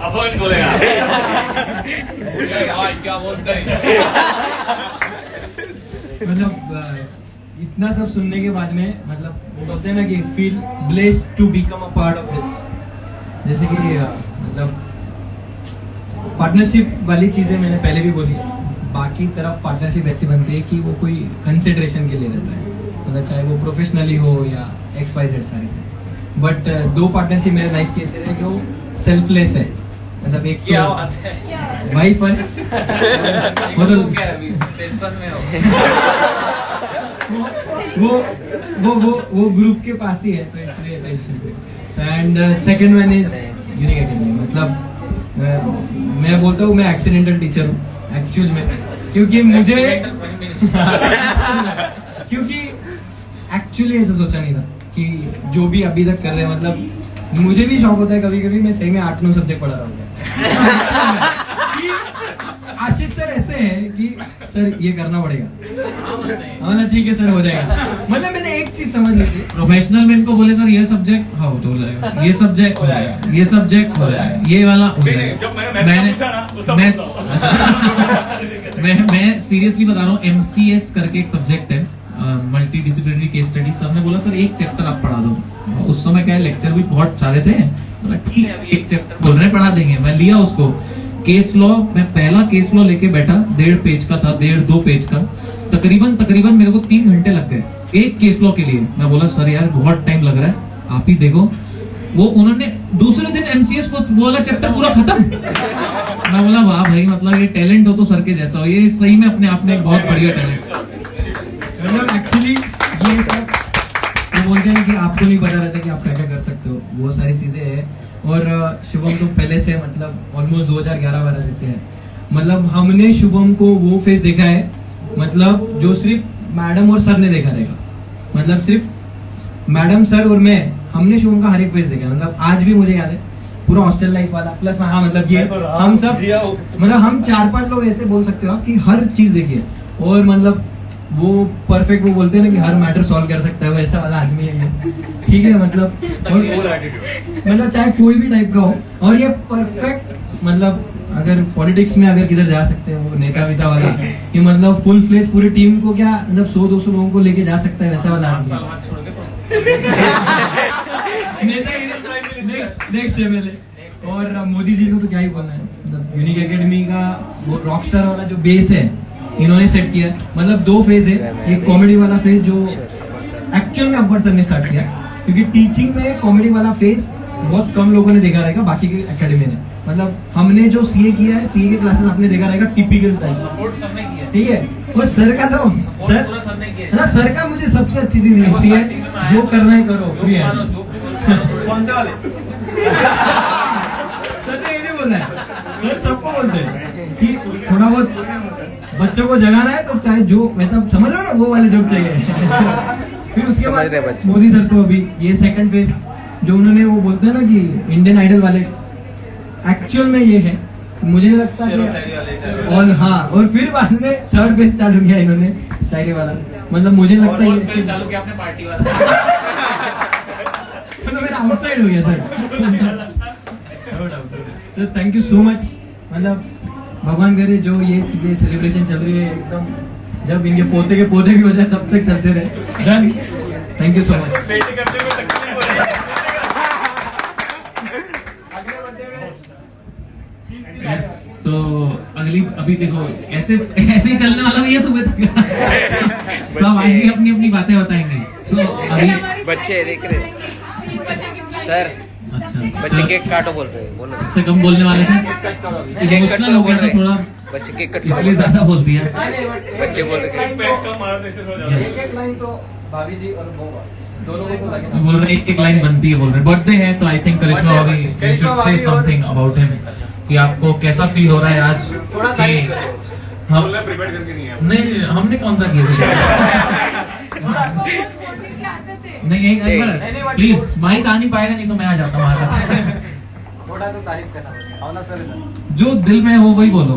क्या बोलते हैं। मतलब इतना सब सुनने के बाद में मतलब वो बोलते हैं ना कि feel blessed to become a part of this. जैसे कि मतलब पार्टनरशिप वाली चीजें मैंने पहले भी बोली, बाकी तरफ पार्टनरशिप ऐसी बनती है कि वो कोई कंसिडरेशन के लिए रहता है, मतलब चाहे वो प्रोफेशनली हो या XYZ सारी से। बट दो पार्टनरशिप मेरे लाइफ की ऐसे है कि वो सेल्फलेस है। मतलब एक क्या बात है भाई, फन टेंशन में वो ग्रुप के पास ही है, तो इसलिए टेंशन पे। And second one is unique academy. मतलब मैं बोलता हूँ मैं एक्सीडेंटल टीचर हूँ एक्चुअल में, क्योंकि मुझे क्योंकि एक्चुअली ऐसा सोचा नहीं था कि जो भी अभी तक कर रहे हैं, मतलब मुझे भी शौक होता है कभी कभी मैं सही में 8-9 सब्जेक्ट पढ़ा रहा हूँ। आशीष सर ऐसे हैं कि सर ये करना पड़ेगा, हाँ ना ठीक है सर हो जाएगा। मतलब मैंने एक चीज समझ ली थी, प्रोफेशनल में इनको बोले सर ये सब्जेक्ट हाँ हो जाएगा, ये सब्जेक्ट हो जाएगा, ये सब्जेक्ट हो जाएगा, ये वाला हो जाएगा। मैं सीरियसली बता रहा हूँ, MCS करके एक सब्जेक्ट है, मल्टी डिसिप्लिनरी केस स्टडी। सबने बोला सर एक चैप्टर आप पढ़ा दो। उस समय क्या लेक्चर भी बहुत सारे थे, ठीक है अभी एक चैप्टर बोल रहे हैं पढ़ा देंगे। मैं लिया उसको केस लॉ, मैं पहला केस लॉ लेके बैठा, 1.5 पेज का था, 1.5-2 पेज का, तकरीबन मेरे को 3 घंटे लग गए एक केस लॉ के लिए। मैं बोला सर यार बहुत टाइम लग रहा है, आप ही देखो। वो उन्होंने दूसरे दिन MCS को वो वाला चैप्टर पूरा खत्म। मैं बोला वाह भाई, मतलब ये टैलेंट हो तो सर के जैसा हो, ये सही में अपने आप में एक बहुत बढ़िया टैलेंट। मतलब एक्चुअली ये सब वो बोलते हैं कि आपको नहीं पता रहता कि आप क्या क्या कर सकते हो, वो सारी चीजें हैं। और शुभम तो पहले से मतलब ऑलमोस्ट 2011-12 से है। मतलब हमने शुभम को वो फेस देखा है, मतलब जो सिर्फ मैडम और सर ने देखा रहेगा। मतलब सिर्फ मैडम सर और मैं, हमने शुभम का हर एक फेस देखा। मतलब आज भी मुझे याद है पूरा हॉस्टल लाइफ वाला प्लस हाँ, मतलब ये हम सब मतलब हम 4-5 लोग ऐसे बोल सकते हो आप कि हर चीज देखिए। और मतलब वो परफेक्ट, वो बोलते हैं ना कि हर मैटर सॉल्व कर सकता है, वैसा वाला आदमी है ये, ठीक है। मतलब चाहे कोई भी टाइप का हो, और ये परफेक्ट मतलब अगर पॉलिटिक्स में अगर किधर जा सकते हैं वो नेता वेता वाला, कि मतलब फुल फ्लेज पूरी टीम को क्या मतलब 100-200 लोगों को लेके जा सकता है, वैसा वाला आदमी। Next MLA। और मोदी जी को तो क्या ही बोलना है, मतलब यूनिक एकेडमी का वो रॉकस्टार वाला जो बेस है इन्होंने सेट किया। मतलब 2 फेज है, एक कॉमेडी वाला फेज जो एक्चुअल में अकबर सर ने स्टार्ट किया, क्योंकि टीचिंग में कॉमेडी वाला फेज बहुत कम लोगों ने देखा रहेगा बाकी की एकेडमी ने। मतलब हमने जो CA किया है, CA के क्लासेस आपने देखा रहेगा टिपिकल टाइप, ठीक है। और सर का तो सर का मुझे सबसे अच्छी चीज लगती है, जो करना है करो, फ्री है। कौन से वाले सर ने ये नहीं बोलना है, सर सबको बोलते हैं कि थोड़ा बहुत बच्चों को जगाना है तो चाहे जो मतलब समझ लो ना वो वाले जोक चाहिए। फिर उसके बाद मोदी सर को अभी ये सेकंड फेज जो उन्होंने वो बोलते हैं ना कि इंडियन आइडल वाले एक्चुअल में ये है, मुझे नहीं लगता कि और हाँ और फिर बाद में थर्ड फेज चालू किया इन्होंने शायरी वाला, मतलब मुझे लगता है ये चालू किया आपने पार्टी वाला। मतलब मेरा आउटसाइड हो गया सर। तो थैंक यू सो मच, मतलब भगवान करे जो ये चीजें सेलिब्रेशन चल रही है एकदम जब इनके पोते के पौधे भी हो जाए तब तक चलते रहे। Done, thank you so much. Yes, तो अगली अभी देखो ऐसे ऐसे ही चलने वाला भी है सुबह तक। सब आएंगे अपनी अपनी बातें बताएंगे। सो अभी बच्चे देख रहे सर, अच्छा बच्चे केक काटो बोल रहे हैं, बोलो से कम बोलने वाले थे, केक इमोशनल कटो हो बोल गया रहे था थोड़ा, हैं, बच्चे केक कट इसलिए ज्यादा बोल दिया। बच्चे बोल रहे हैं एक लाइन तो भाभी जी और वो दोनों को लगे बोल रहे एक लाइन बनती है, बोल रहे बर्थडे है तो आई थिंक करिश्मा भाभी you should say something about him कि आपको कैसा फील हो रहा है आज कि हम प्रिपेयर करके नहीं है। नहीं हमने कौन सा किया नहीं एक बार प्लीज माइक आ नहीं पाएगा, नहीं तो मैं आ जाता हूँ वहां। थोड़ा तो तारीफ करना होना सर। जो दिल में हो वही बोलो।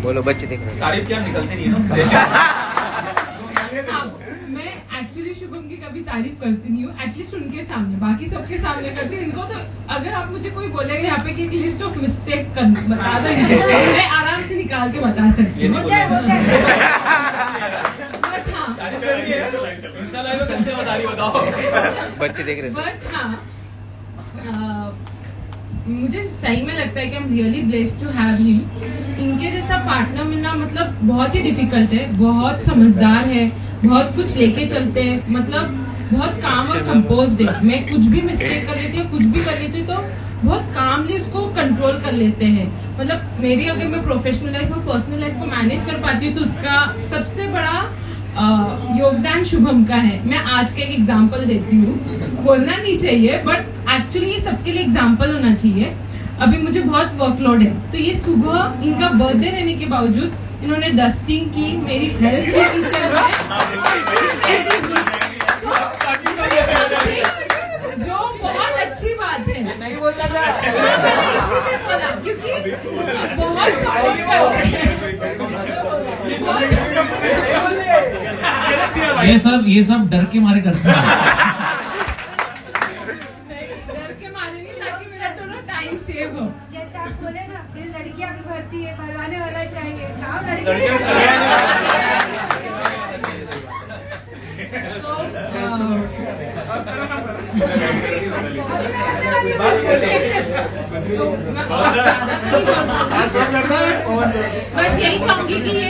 बोलो बच्चे देख रहे हैं। तारीफ क्या निकलती नहीं है ना। मैं एक्चुअली शुभम की कभी तारीफ करती नहीं हूँ, एटलीस्ट उनके सामने, बाकी सबके सामने करती हूँ। इनको तो अगर आप मुझे कोई बोलेगा यहाँ पे कि एक लिस्ट ऑफ मिस्टेक बता दो, मैं आराम से निकाल के बता सकती हूँ। बच्चे देख रहे थे। बट हाँ मुझे सही में लगता है कि I'm really blessed to have him। इनके जैसा पार्टनर मिलना मतलब बहुत ही डिफिकल्ट है, बहुत समझदार है, बहुत कुछ लेके चलते हैं, मतलब बहुत काम और कंपोज्ड है। मैं कुछ भी मिस्टेक कर लेती हूँ, कुछ भी कर लेती हूँ तो बहुत कामली उसको कंट्रोल कर लेते हैं। मतलब मेरी अगर मैं प्रोफेशनल लाइफ और पर्सनल लाइफ को मैनेज कर पाती हूँ तो उसका सबसे बड़ा योगदान शुभम का है। मैं आज का एक एग्जांपल देती हूँ, बोलना नहीं चाहिए बट एक्चुअली ये सबके लिए एग्जांपल होना चाहिए। अभी मुझे बहुत वर्कलोड है तो ये सुबह इनका बर्थडे रहने के बावजूद इन्होंने डस्टिंग की, मेरी हेल्प की टीचर जो बहुत अच्छी बात है। नहीं बोलना था बोला क्योंकि बहुत ये सब डर के मारे करते हैं। डर के मारे नहीं, ताकि मेरा थोड़ा टाइम सेव हो। जैसे आप बोले ना फिर लड़कियां भी भरती है, भरवाने वाला चाहिए, काम लड़कियां बस यही चाहूंगी कि ये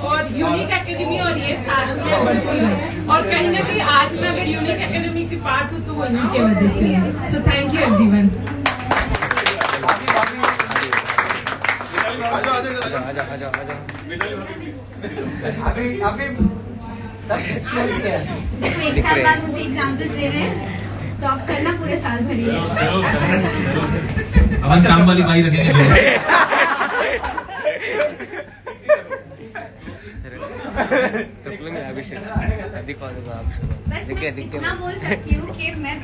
और यूनिक एकेडमी और ये साथ में बढ़ती है, और कहीं ना कहीं आज मैं अगर यूनिक एकेडमी की पार्ट हूँ तो वो इन्हीं की वजह से। So thank you everyone. अभी सब डिस्प्लेस किया है। देखो एक साल बाद मुझे एग्जाम्पल्स दे रहे हैं तो आप करना पूरे साल भर ही है। अपन काम वाली बाई रखेंगे। बस मैं इतना बोल सकती हूँ कि मैं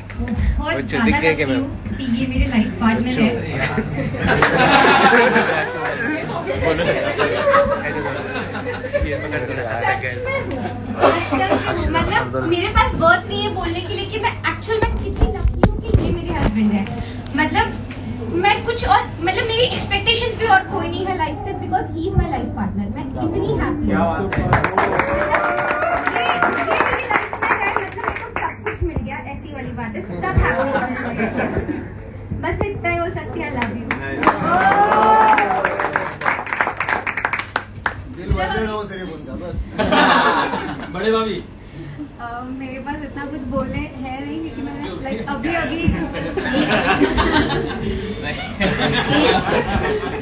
बहुत ज्यादा लकी हूँ कि ये मेरे लाइफ पार्टनर है। मतलब मेरे पास वर्ड्स नहीं है बोलने के लिए कि मैं एक्चुअल में कितनी लकी हूँ कि ये मेरे हस्बैंड है। मतलब मैं कुछ और मतलब मेरी एक्सपेक्टेशंस भी और कोई नहीं है लाइफ से, because he is my life partner. मैं इतनी हैप्पी सब कुछ मिल गया, ऐसी वाली बात है, सब हैप्पी। बस इतना ही हो सकती है। I love you. बड़े भाभी मेरे पास इतना कुछ बोलने है नहीं क्योंकि मैंने लाइक अभी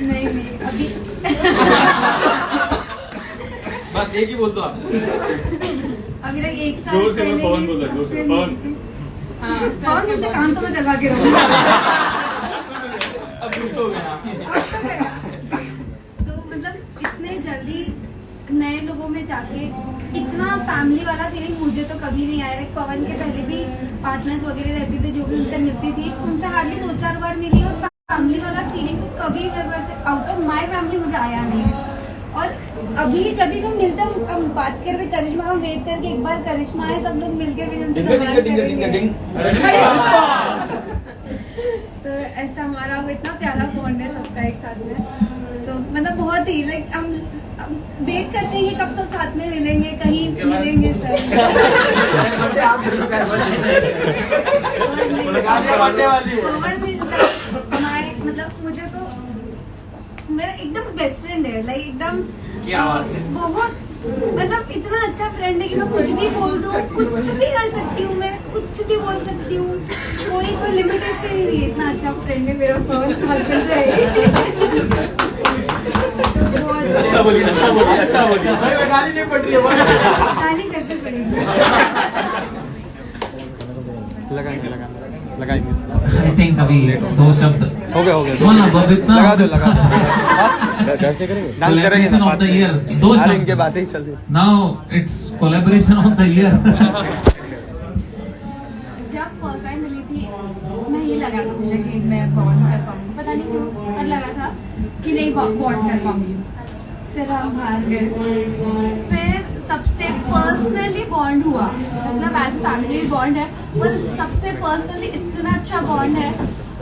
नहीं अभी बस एक ही बोल दो आप। अभी लाइक एक साल जोर से पहले पवन बोल रहा है, जोर से पवन। पवन मुझसे काम तो मैं करवा के रहूँगा। अब कुछ हो गया। तो मतलब इतने जल्दी नए लोगों में जाके इतना फैमिली वाला फीलिंग मुझे तो कभी नहीं आया। लाइक पवन के पहले भी पार्टनर्स वगैरह रहती थे जो भी उनसे मिलती थी, उनसे हार्डली 2-4 बार मिली और फैमिली वाला फीलिंग तो कभी मेरे को आउट ऑफ माय फैमिली मुझे आया नहीं। और अभी जब भी हम मिलते हैं हम बात करते करिश्मा का वेट करके एक बार करिश्मा है सब लोग मिलकर फिर उनसे धमाल करेंगे। तो ऐसा हमारा वो इतना प्यारा बॉन्ड है सबका एक साथ में। तो मतलब बहुत ही लाइक हम वेट करते हैं कि कब सब साथ में मिलेंगे, कहीं मिलेंगे सब। मतलब मुझे तो मेरा एकदम बेस्ट फ्रेंड है, लाइक एकदम बहुत मतलब इतना अच्छा फ्रेंड है कि मैं कुछ भी बोल दूँ, कुछ भी कर सकती हूँ, मैं कुछ भी बोल सकती हूँ, कोई लिमिटेशन ही नहीं है। इतना अच्छा फ्रेंड है मेरा हस्बैंड है। अच्छा बोलिए, अच्छा बोलिए, अच्छा बोलिए। गाली नहीं पड़ रही है, गाली करते पड़ेगी। लगाएंगे लगाएंगे। आई थिंक अभी 2 शब्द हो गया बोलना बबीता। लगा दो डांस करेंगे ऑफ द ईयर 2 शब्द इनके बातें ही चल रही। Now it's collaboration of the year. जब फर्स्ट टाइम मिली थी नहीं लगा था मुझे कि मैं बॉन्ड कर पाऊंगी, पता नहीं क्यों, पर लगा था कि नहीं बॉन्ड कर पाऊंगी। फिर हम बाहर गए, फिर सबसे पर्सनली बॉन्ड हुआ, मतलब एज फैमिली बॉन्ड है, पर सबसे पर्सनली इतना अच्छा बॉन्ड है।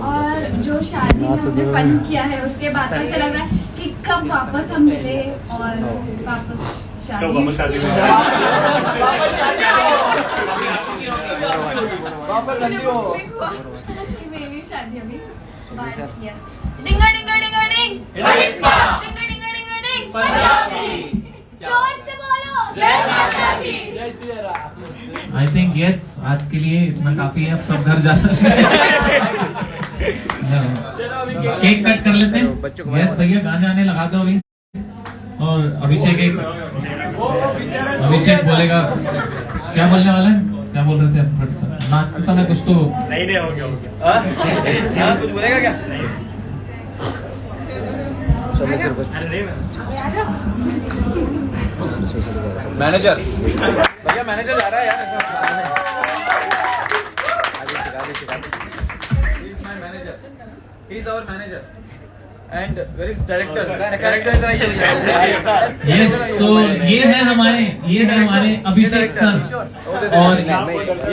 और जो शादी में हमने फन किया है उसके बाद ऐसा लग रहा है कि कब वापस हम मिले और वापस शादी मेरी शादी अभी डिंगा डिंगा डिंगा डिंग डिंगा डिंगा डिंगा डिंग जोर से बोलो जय माता दी, जय Shri Ram. I think yes आज के लिए इतना काफी है, अब सब घर जा सकते हैं। केक कट कर लेते हैं। यस भैया गाने आने लगा दो अभी। और अभिषेक बोलेगा, क्या बोलने वाला है, क्या बोल रहे थे नाच के समय कुछ तो नहीं हो गया कुछ बोलेगा क्या? मैनेजर भैया, मैनेजर जा रहा है यार। He is our manager. And where is director? Director is right. Yes so ये है हमारे अभिषेक सर। और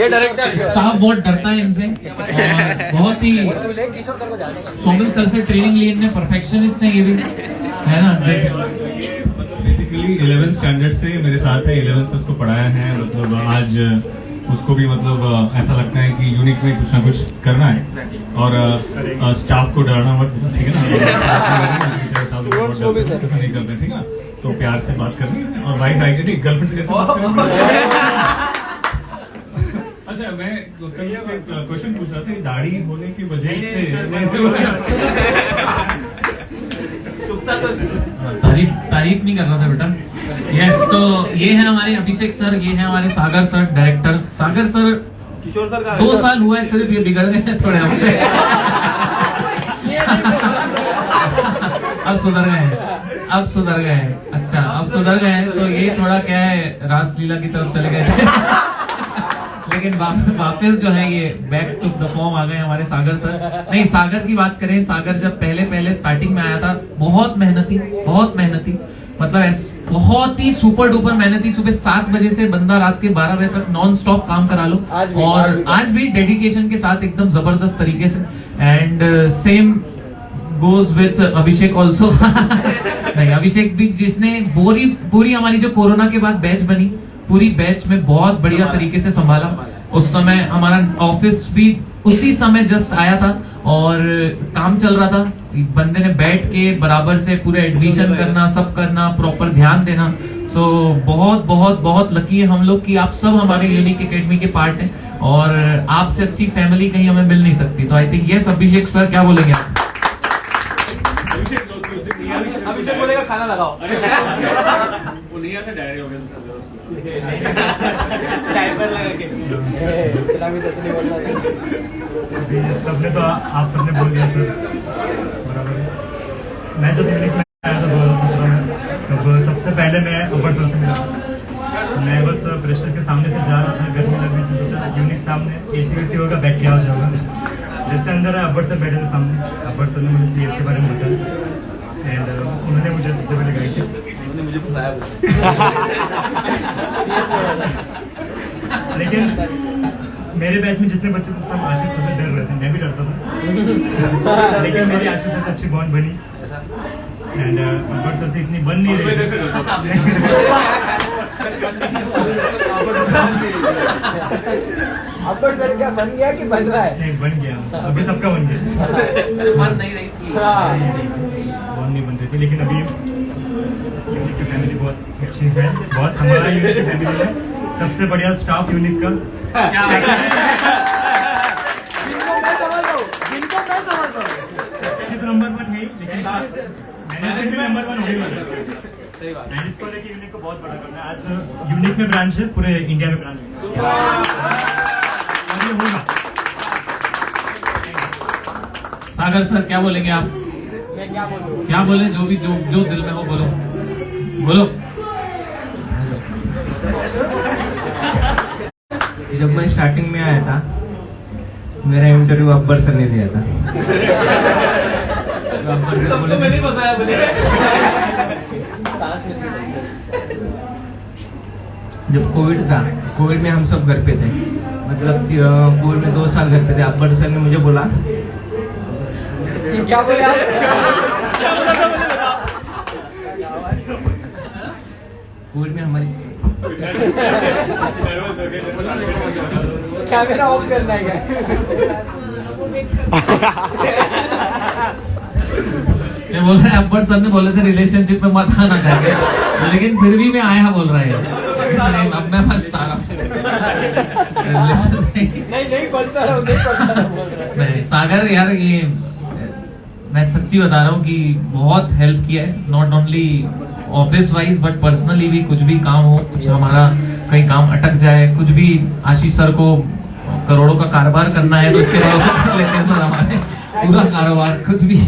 ये डायरेक्टर स्टाफ बहुत डरता है इनसे, और बहुत ही सोमिल सर से ट्रेनिंग ली इनने, परफेक्शनिस्ट है ये भी, है ना। बेसिकली 11th स्टैंडर्ड से मेरे साथ है, 11th से उसको पढ़ाया है, मतलब आज उसको भी मतलब ऐसा लगता है कि यूनिक में कुछ ना कुछ करना है। और स्टाफ को डराना मत, ठीक है ना, ऐसा नहीं करते, ठीक है। तो प्यार से बात करनी है और वाइफ आएगी, ठीक, गर्लफ्रेंड से कैसे बात करनी है। अच्छा, मैं कल क्वेश्चन पूछ रहा था, दाढ़ी होने की वजह से तारीफ नहीं कर रहा था बेटा। यस तो ये है हमारे अभिषेक सर, ये है हमारे सागर सर डायरेक्टर। सागर सर किशोर सर का 2 साल हुआ है सिर्फ, ये बिगड़ गए थोड़े हफ्ते। अब सुधर गए हैं, अब सुधर गए हैं। अच्छा, अब सुधर गए हैं तो ये थोड़ा क्या है, रासलीला की तरफ चले गए थे। लेकिन वापस जो है ये बैक टू द फॉर्म आ गए हमारे सागर सर। नहीं, सागर की बात करें, सागर जब पहले स्टार्टिंग में आया था, बहुत मेहनती, मतलब बहुत ही सुपर डुपर मेहनती। सुबह 7 बजे से बंदा रात के 12 बजे तक नॉन स्टॉप काम करा लो, और आज भी डेडिकेशन के साथ एकदम जबरदस्त तरीके से। And same goes with Abhishek also. नहीं, अभिषेक भी जिसने पूरी हमारी जो कोरोना के बाद बैच बनी, पूरी बैच में बहुत बढ़िया तरीके से संभाला। उस समय हमारा ऑफिस भी उसी समय जस्ट आया था और काम चल रहा था, बंदे ने बैठ के बराबर से पूरे एडमिशन करना, सब करना, प्रॉपर ध्यान देना। सो बहुत बहुत बहुत लकी है हम लोग कि आप सब हमारे यूनिक एकेडमी के पार्ट हैं, और आपसे अच्छी फैमिली कहीं हमें मिल नहीं सकती। तो I think yes Abhishek sir, क्या बोलेंगे आप? अभिषेक बोलेगा खाना लगाओ। वो नहीं आता डायरी हो गया डायपर लगा के सबने तो आप सबने बोल दिया सर, बराबर है। मैं जब यूनिक में आया था 2017 में, तब सबसे पहले मैं अब्बर सर से मिला। मैं बस प्रेस्टर के सामने से जा रहा था, गर्मी लग रही थी, सोचा यूनिक सामने AC वेसी होगा, बैठ के आ जाऊंगा। जैसे अंदर आया अब्बर सर बैठे थे सामने, अब्बर सर ने मुझे CS के बारे में बताया एंड उन्होंने मुझे सबसे पहले गाइड किया। उन्होंने मुझे फंसाया। लेकिन मेरे बैच में जितने बच्चे थे सब आशीष सर से डर रहे थे, मैं भी डरता था। लेकिन मेरी आशीष सर से अच्छी बॉन्ड बनी एंड अब्बर सर से इतनी बन नहीं रही। अब्बर सर क्या बन गया कि बन रहा है? नहीं, बन गया, अभी सबका बन गया। बन नहीं रही थी। बॉन्ड नहीं बन रही थी, लेकिन अभी यूनिक की फैमिली बहुत अच्छी है, बहुत संभाला यूनिक की फैमिली है। सबसे बढ़िया स्टाफ यूनिक का नंबर 1 है, लेकिन मैनेजमेंट भी नंबर 1 होने वाला है। एंड इसको लेके यूनिक को बहुत बड़ा करना है। आज यूनिक में ब्रांच है, पूरे इंडिया में ब्रांच है। ये होगा। सागर सर क्या बोलेंगे आप? मैं क्या बोलूं? क्या बोले? जो भी जो दिल में हो बोलो, बोलो। जब मैं स्टार्टिंग में आया था, मेरा इंटरव्यू अब्बर सर ने दिया था। अब्बर सर बोले मैंने फंसाया बोले। जब कोविड था, कोविड में हम सब घर पे थे, मतलब कोविड में 2 साल घर पे थे। अब्बर सर ने मुझे बोला, क्या बोले आप? कोविड में हमारी कैमरा ऑफ करना है क्या? मैं बोल रहा है अब्बर सर ने बोले थे रिलेशनशिप में मत आना करके, लेकिन फिर भी मैं आया बोल रहा है। अब मैं फंसता रहा हूँ। नहीं फंसता रहा हूँ, नहीं फंसता रहा हूँ। नहीं सागर यार, ये मैं सच्ची बता रहा हूँ कि बहुत हेल्प किया है, not only office wise but personally भी। कुछ भी काम हो, कुछ हमारा कहीं काम अटक जाए, कुछ भी आशीष सर को करोड़ों का कारोबार करना है तो उसके भरोसे कर लेते हैं सर हमारे पूरा कारोबार, कुछ भी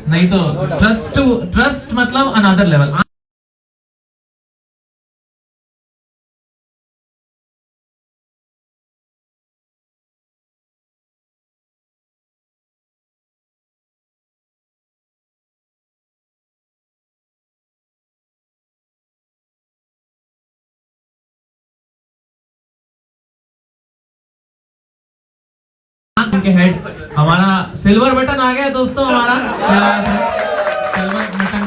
नहीं तो ट्रस्ट मतलब अनदर लेवल। के हेड हमारा सिल्वर बटन आ गया दोस्तों, हमारा सिल्वर बटन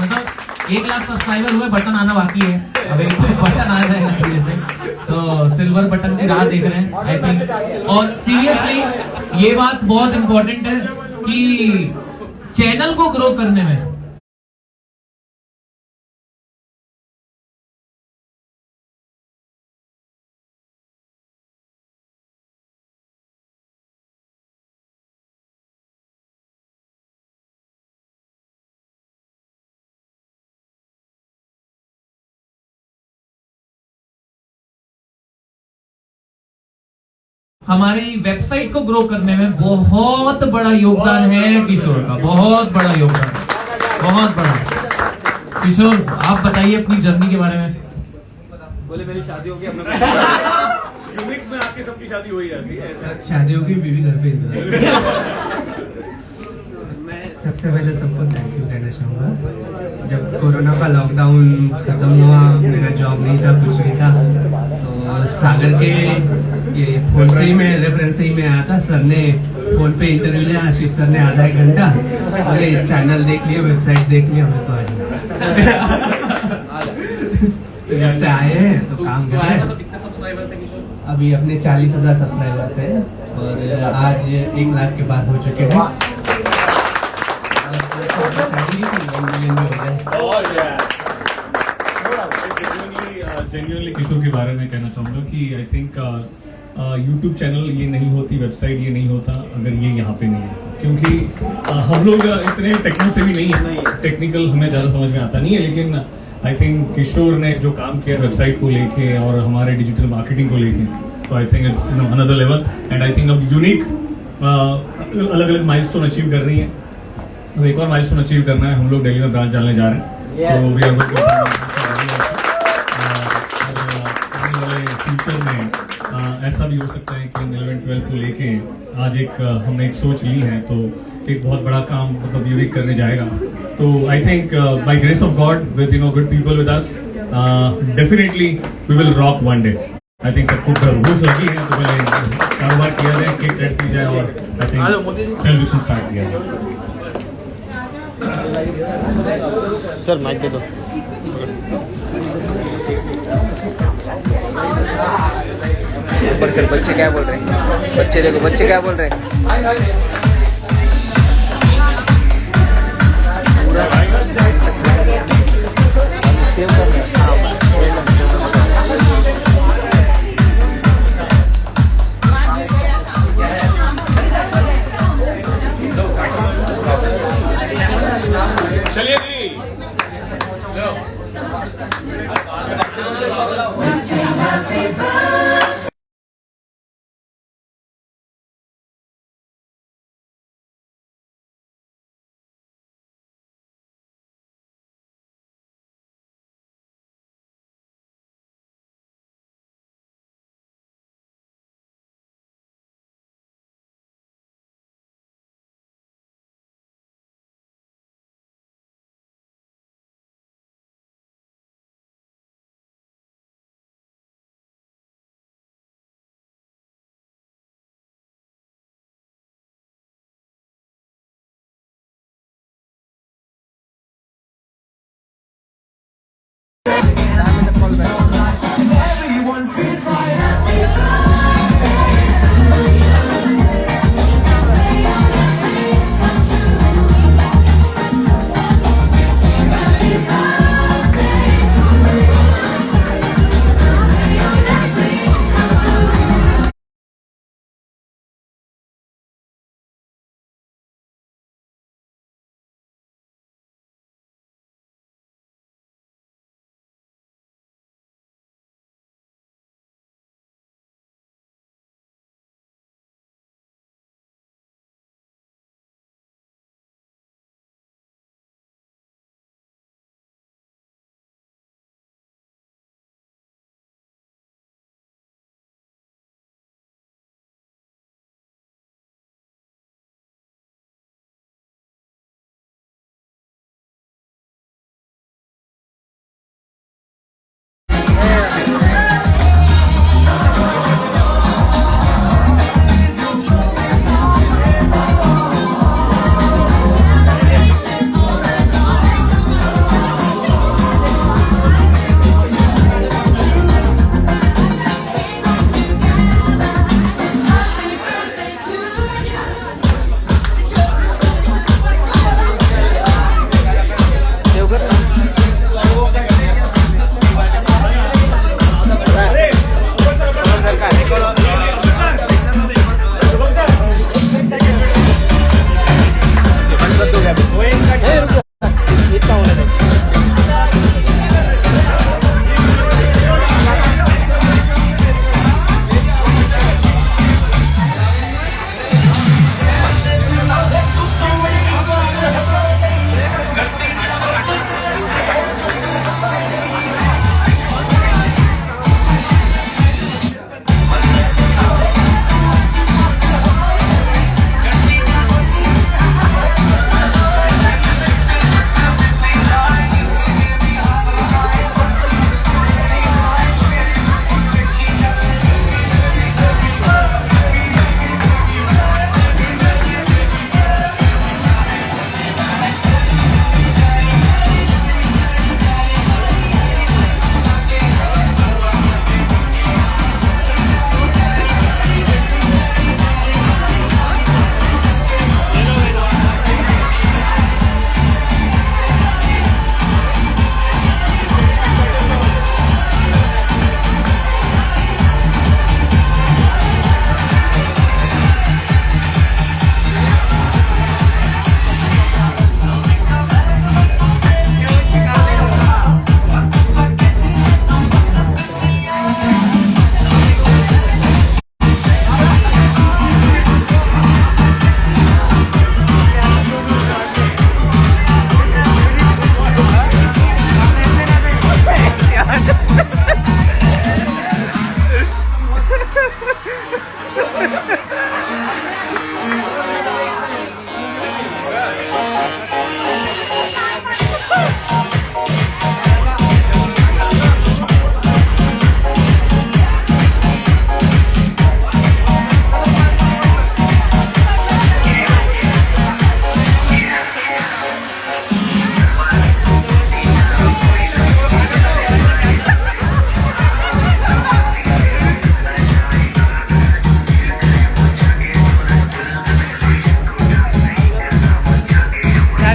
मतलब 1 लाख सब्सक्राइबर हुए, बटन आना बाकी है, अब एक बटन आ जाएगा धीरे से। सो सिल्वर बटन की राह देख रहे हैं आई थिंक। और सीरियसली ये बात बहुत इंपॉर्टेंट है कि चैनल को ग्रो करने में हमारी वेबसाइट को ग्रो करने में बहुत बड़ा योगदान है किशोर का, बहुत बड़ा योगदान, बहुत बड़ा। किशोर आप बताइए अपनी जर्नी के बारे में। बोले मेरी शादी होगी, यूनिक में आपकी सबकी शादी हो ही जाती है ऐसा। शादी होगी, बीवी घर पे इंतजार। मैं सबसे पहले सबको थैंक यू कहना चाहूँगा। जब कोरोना का लॉकडाउन खत्म हुआ, मेरा जॉब नहीं था, कुछ नहीं था, तो सागर के ये फोन से ही मैं रेफरेंस से ही मैं आया था। सर ने फोन पे इंटरव्यू लिया, आशीष सर ने आधा 1 घंटा, अरे चैनल देख लिया, वेबसाइट देख लिया, मैं तो आ जाऊँ। तो जब से आए हैं तो काम कर रहे हैं। कितने सब्सक्राइबर थे किशोर? अभी अपने 40,000 सब्सक्राइबर थे और आज 1 लाख के पार हो चुके हैं। जेन्युइनली किशोर के बारे में कहना चाहूँगा कि आई थिंक यूट्यूब चैनल ये नहीं होती, वेबसाइट ये नहीं होता अगर ये यहाँ पे नहीं है, क्योंकि हम लोग इतने टेक्नो से भी नहीं है, टेक्निकल हमें ज़्यादा समझ में आता नहीं है, लेकिन आई थिंक किशोर ने जो काम किया वेबसाइट को लेके और हमारे डिजिटल मार्केटिंग को लेके, तो I think it's another level and I think अब यूनिक अलग अलग माइलस्टोन अचीव कर रही है। अब एक और माइलस्टोन अचीव करना है, हम लोग दिल्ली में ब्रांच डालने जा रहे हैं, तो वी आर गोइंग फ्यूचर में ऐसा भी हो सकता है कि हम 11-12 को लेके आज एक हमने एक सोच ली है, तो एक बहुत बड़ा काम मतलब यूनिक करने जाएगा। तो I think by grace of God with good people with us definitely we will rock one day. I think सबको भूख लगी है तो पहले कारोबार किया जाए, केक कट की जाए और आई थिंक सेलिब्रेशन स्टार्ट किया जाए। सर माइक दे दो। ऊपर सर बच्चे क्या बोल रहे हैं, बच्चे देखो बच्चे क्या बोल रहे हैं।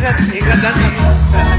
कर एक बार डन कर